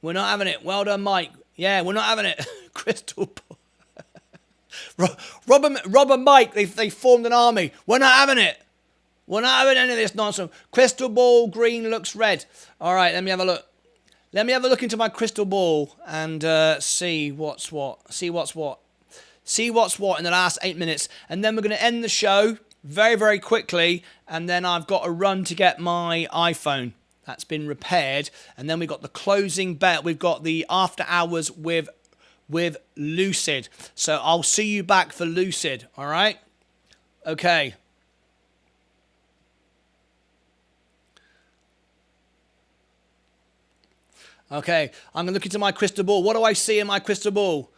not having it. Well done, Mike. Yeah, we're not having it. Crystal ball. Rob and Mike, they formed an army. We're not having it. We're not having any of this nonsense. Crystal ball, green looks red. All right, let me have a look. Let me have a look into my crystal ball and see what's what. See what's what. See what's what in the last 8 minutes. And then we're going to end the show very, very quickly. And then I've got to run to get my iPhone. That's been repaired. And then we've got the closing bet. We've got the after hours with Lucid. So I'll see you back for Lucid. All right? Okay. Okay. I'm going to look into my crystal ball. What do I see in my crystal ball?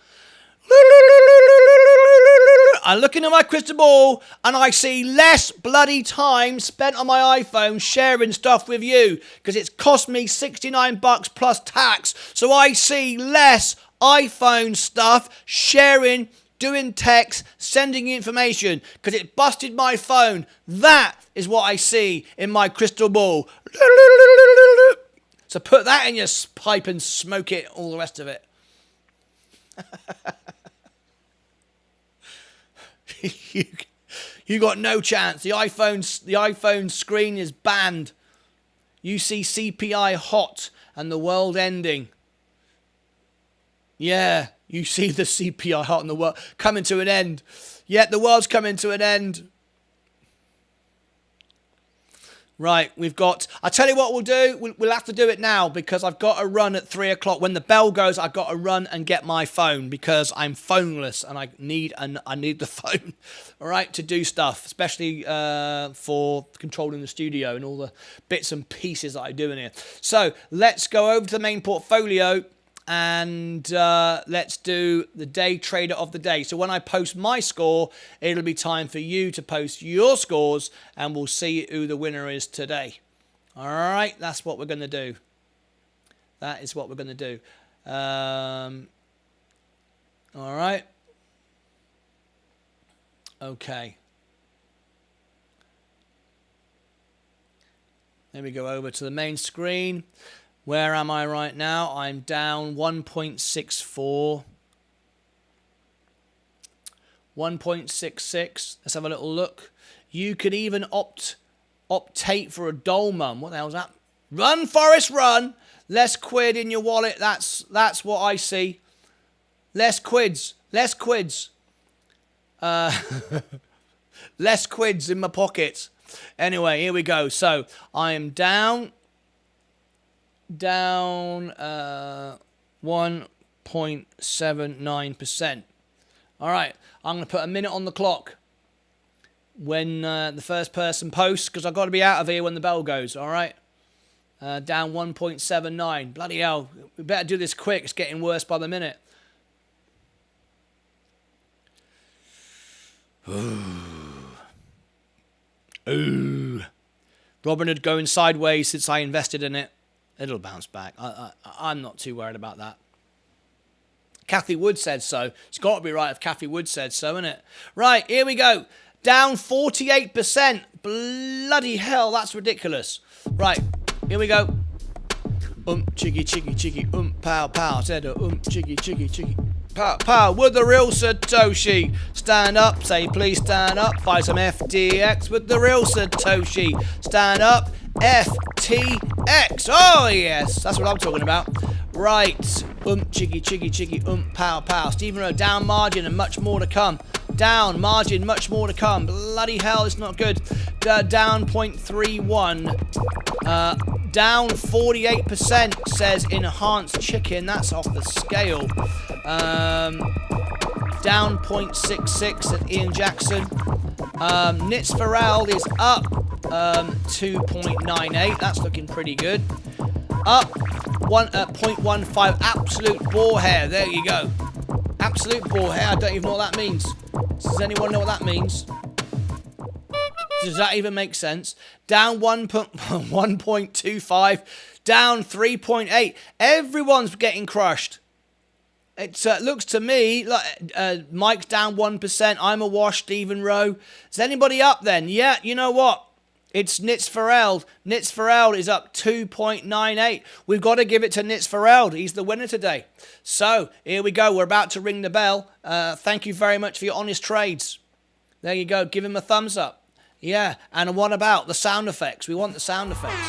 I look into my crystal ball and I see less bloody time spent on my iPhone sharing stuff with you because it's cost me $69 plus tax. So I see less iPhone stuff, sharing, doing text, sending you information because it busted my phone. That is what I see in my crystal ball. So put that in your pipe and smoke it, all the rest of it. You got no chance. The iPhone screen is banned. You see CPI hot and the world ending. Yeah, You see the CPI hot in the world coming to an end. Yet the world's coming to an end. Right, we've got... I'll tell you what we'll do. We'll have to do it now because I've got to run at 3 o'clock. When the bell goes, I've got to run and get my phone because I'm phoneless and I need the phone, all right, to do stuff, especially for controlling the studio and all the bits and pieces that I do in here. So let's go over to the main portfolio and let's do the day trader of the day. So when I post my score, it'll be time for you to post your scores and we'll see who the winner is today. All right, that's what we're going to do. That is what we're going to do. All right. Okay. Let me go over to the main screen. Where am I right now? I'm down 1.64. 1.66. Let's have a little look. You could even optate for a dolman. What the hell's that? Run, Forrest, run. Less quid in your wallet. That's what I see. Less quids. Less quids. Less quids in my pockets. Anyway, here we go. So I am down 1.79%. All right, I'm going to put a minute on the clock when the first person posts because I've got to be out of here when the bell goes. All right, down 1.79. Bloody hell, we better do this quick. It's getting worse by the minute. Ooh. Robinhood going sideways since I invested in it. It'll bounce back. I'm not too worried about that. Kathy Wood said so. It's got to be right if Kathy Wood said so, isn't it? Right, here we go. Down 48%. Bloody hell, that's ridiculous. Right, here we go. Chiggy, chiggy, chiggy, pow, pow. Said chiggy, chiggy, chiggy. Pow, pow. With the real Satoshi. Stand up, say please stand up. Buy some FTX with the real Satoshi. Stand up. FTX. Oh, yes. That's what I'm talking about. Right. Chiggy, chiggy, chiggy, pow, pow. Stephen Rowe, down margin and much more to come. Down margin, much more to come. Bloody hell, it's not good. Down 0.31. Down 48%, says Enhanced Chicken. That's off the scale. Down 0.66 at Ian Jackson. Nits Farrell is up 2.98. That's looking pretty good. Up 0.15. Absolute boar hair. There you go. Absolute boar hair. I don't even know what that means. Does anyone know what that means? Does that even make sense? Down 1.25. Down 3.8. Everyone's getting crushed. It looks to me like Mike's down 1%. I'm a wash. Stephen Rowe. Is anybody up then? Yeah, you know what? It's Nits Farrell. Nits Farrell is up 2.98. We've got to give it to Nits Farrell. He's the winner today. So here we go. We're about to ring the bell. Thank you very much for your honest trades. There you go. Give him a thumbs up. Yeah. And what about the sound effects? We want the sound effects.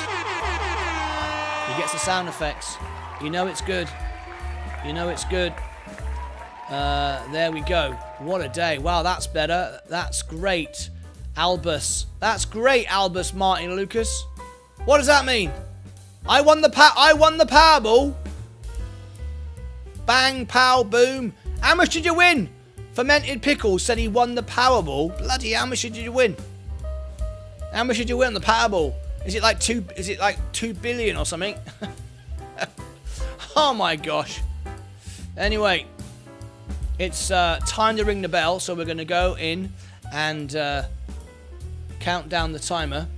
He gets the sound effects. You know it's good. You know it's good. There we go. What a day. Wow, that's better. That's great. Albus. That's great, Albus Martyn Lucas. What does that mean? I won the Powerball. Bang, pow, boom. How much did you win? Fermented Pickles said he won the Powerball. Bloody, how much did you win? How much did you win on the Powerball? Is it like 2 billion or something? Oh my gosh. Anyway, it's time to ring the bell, so we're going to go in and count down the timer.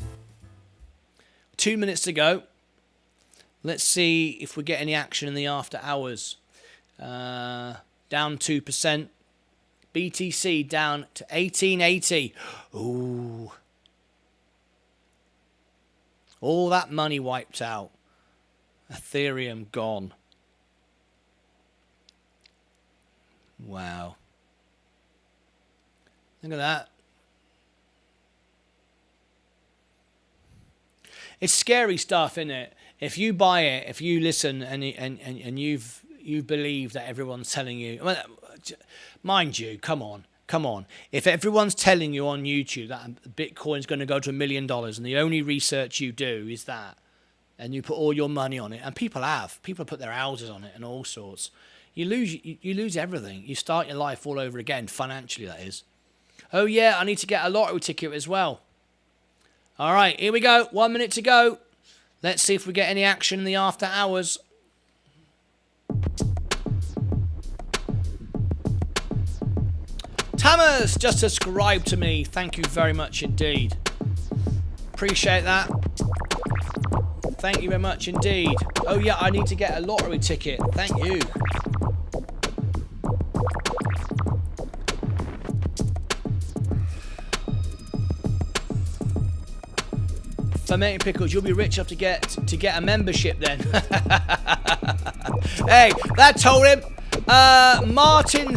2 minutes to go. Let's see if we get any action in the after hours. Down 2%. BTC down to 1880. Ooh. All that money wiped out. Ethereum gone. Wow. Look at that. It's scary stuff, isn't it? If you buy it, if you listen and you believe that everyone's telling you. Well, mind you, come on. If everyone's telling you on YouTube that Bitcoin's going to go to $1 million and the only research you do is that, and you put all your money on it, and people put their houses on it and all sorts, you lose everything. You start your life all over again, financially that is. Oh yeah, I need to get a lottery ticket as well. All right, here we go. 1 minute to go. Let's see if we get any action in the after hours. Tammers just subscribed to me. Thank you very much indeed. Appreciate that. Thank you very much indeed. Oh yeah, I need to get a lottery ticket. Thank you. Fermented pickles, you'll be rich enough to get a membership then. Hey, that told him. Martyn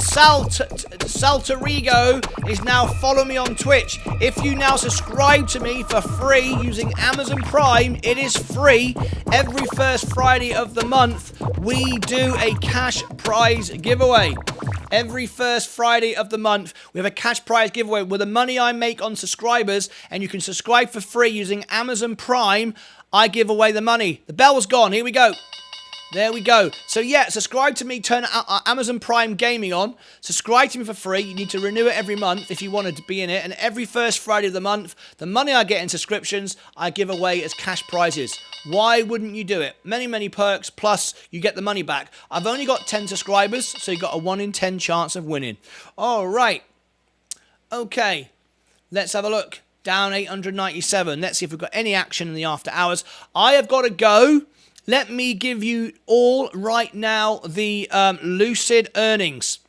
Salterigo is now following me on Twitch. If you now subscribe to me for free using Amazon Prime, it is free. Every first Friday of the month, we do a cash prize giveaway. Every first Friday of the month, we have a cash prize giveaway with the money I make on subscribers, and you can subscribe for free using Amazon Prime. I give away the money. The bell's gone. Here we go. There we go. So yeah, subscribe to me, turn Amazon Prime Gaming on. Subscribe to me for free. You need to renew it every month if you wanted to be in it. And every first Friday of the month, the money I get in subscriptions, I give away as cash prizes. Why wouldn't you do it? Many, many perks, plus you get the money back. I've only got 10 subscribers, so you've got a 1 in 10 chance of winning. All right. Okay. Let's have a look. Down 897. Let's see if we've got any action in the after hours. I have got to go. Let me give you all right now the Lucid earnings.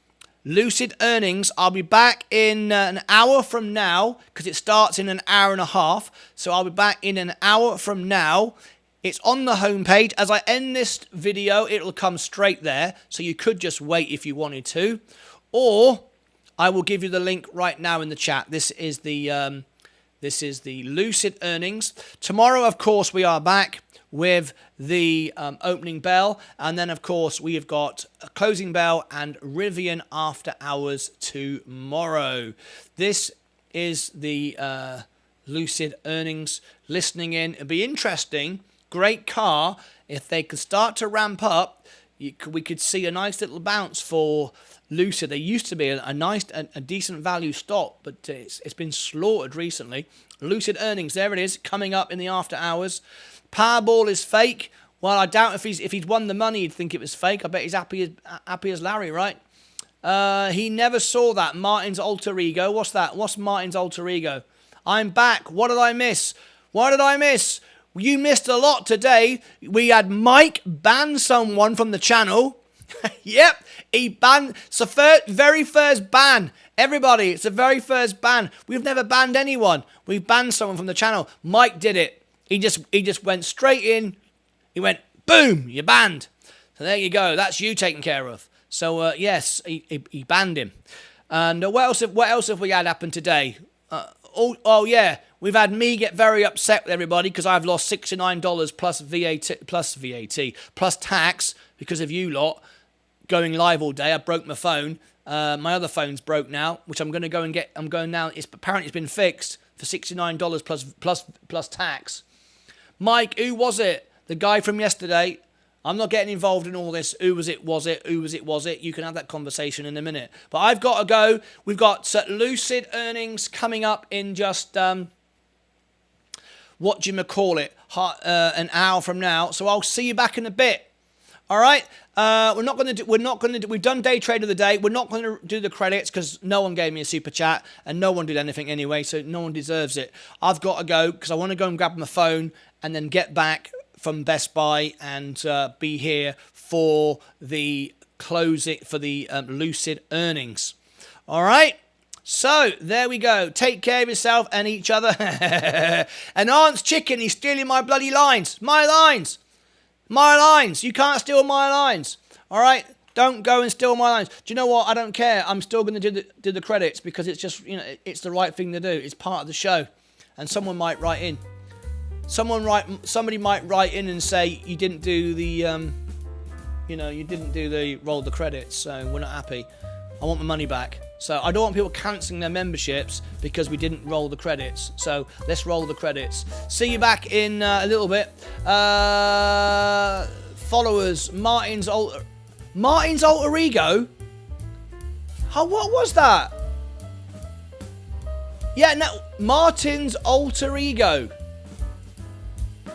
Lucid earnings, I'll be back in an hour from now because it starts in an hour and a half. So I'll be back in an hour from now. It's on the homepage. As I end this video, it'll come straight there. So you could just wait if you wanted to. Or I will give you the link right now in the chat. This is the Lucid earnings. Tomorrow, of course, we are back with the opening bell, and then of course we have got a closing bell and Rivian after hours tomorrow. This is the Lucid earnings. Listening in, it'd be interesting. Great car. If they could start to ramp up, we could see a nice little bounce for Lucid. They used to be a nice, a decent value stock, but it's been slaughtered recently. Lucid earnings, there it is, coming up in the after hours. Powerball is fake. Well, I doubt if he'd won the money, he'd think it was fake. I bet he's happy as Larry, right? He never saw that. Martyn's alter ego. What's that? What's Martyn's alter ego? I'm back. What did I miss? What did I miss? You missed a lot today. We had Mike ban someone from the channel. Yep, he banned. It's the very first ban. Everybody, it's the very first ban. We've never banned anyone. We've banned someone from the channel. Mike did it. He just went straight in. He went, boom, you're banned. So there you go. That's you taken care of. So, yes, he banned him. And what else have we had happen today? Oh, yeah. We've had me get very upset with everybody because I've lost $69 plus tax because of you lot going live all day. I broke my phone. My other phone's broke now, which I'm going to go and get. I'm going now. Apparently it's been fixed for $69 plus tax. Mike, who was it? The guy from yesterday. I'm not getting involved in all this. Who was it? Was it? Who was it? Was it? You can have that conversation in a minute. But I've got to go. We've got Lucid earnings coming up in just what do you call it? An hour from now. So I'll see you back in a bit. All right. We're not going to do. We've done day trade of the day. We're not going to do the credits because no one gave me a super chat and no one did anything anyway. So no one deserves it. I've got to go because I want to go and grab my phone and then get back from Best Buy and be here for the closing for the Lucid earnings. All right. So there we go. Take care of yourself and each other. And Aunt's chicken. He's stealing my bloody lines. My lines. My lines. You can't steal my lines. All right. Don't go and steal my lines. Do you know what? I don't care. I'm still going to do the credits because it's just, it's the right thing to do. It's part of the show. And someone might write in. Somebody might write in and say you didn't do the You know, you didn't do the roll the credits, so we're not happy. I want my money back. So I don't want people cancelling their memberships because we didn't roll the credits. So let's roll the credits. See you back in a little bit. Followers, Martyn's alter ego. What was that? Yeah, no, Martyn's alter ego.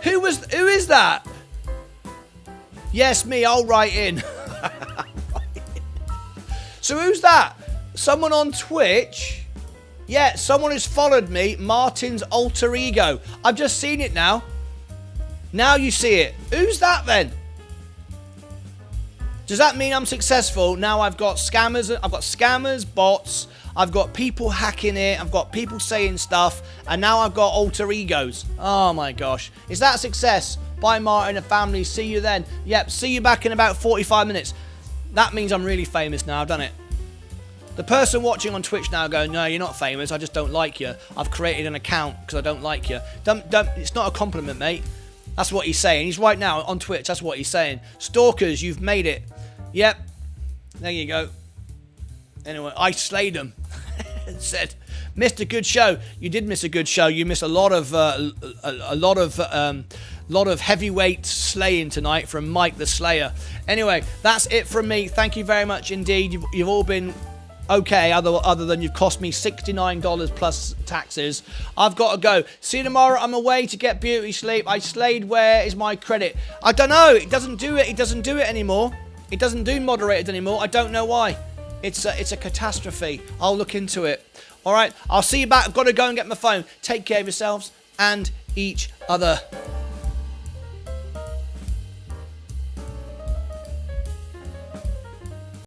Who is that? Yes, me. I'll write in. So who's that? Someone on Twitch? Yeah, someone who's followed me. Martyn's alter ego. I've just seen it now. Now you see it. Who's that then? Does that mean I'm successful? Now I've got scammers. I've got scammers, bots. I've got people hacking it. I've got people saying stuff. And now I've got alter egos. Oh my gosh. Is that a success? Bye, Martyn and family. See you then. Yep, see you back in about 45 minutes. That means I'm really famous now. I've done it. The person watching on Twitch now going, no, you're not famous. I just don't like you. I've created an account because I don't like you. It's not a compliment, mate. That's what he's saying. He's right now on Twitch. That's what he's saying. Stalkers, you've made it. Yep. There you go. Anyway, I slayed him. Said, missed a good show. You did miss a good show. You missed a lot of heavyweight slaying tonight from Mike the Slayer. Anyway, that's it from me. Thank you very much indeed. You've all been okay, other than you've cost me $69 plus taxes. I've got to go. See you tomorrow. I'm away to get beauty sleep. I slayed. Where is my credit? I don't know. It doesn't do it. It doesn't do it anymore. It doesn't do moderated anymore. I don't know why. It's a catastrophe. I'll look into it. All right. I'll see you back. I've got to go and get my phone. Take care of yourselves and each other.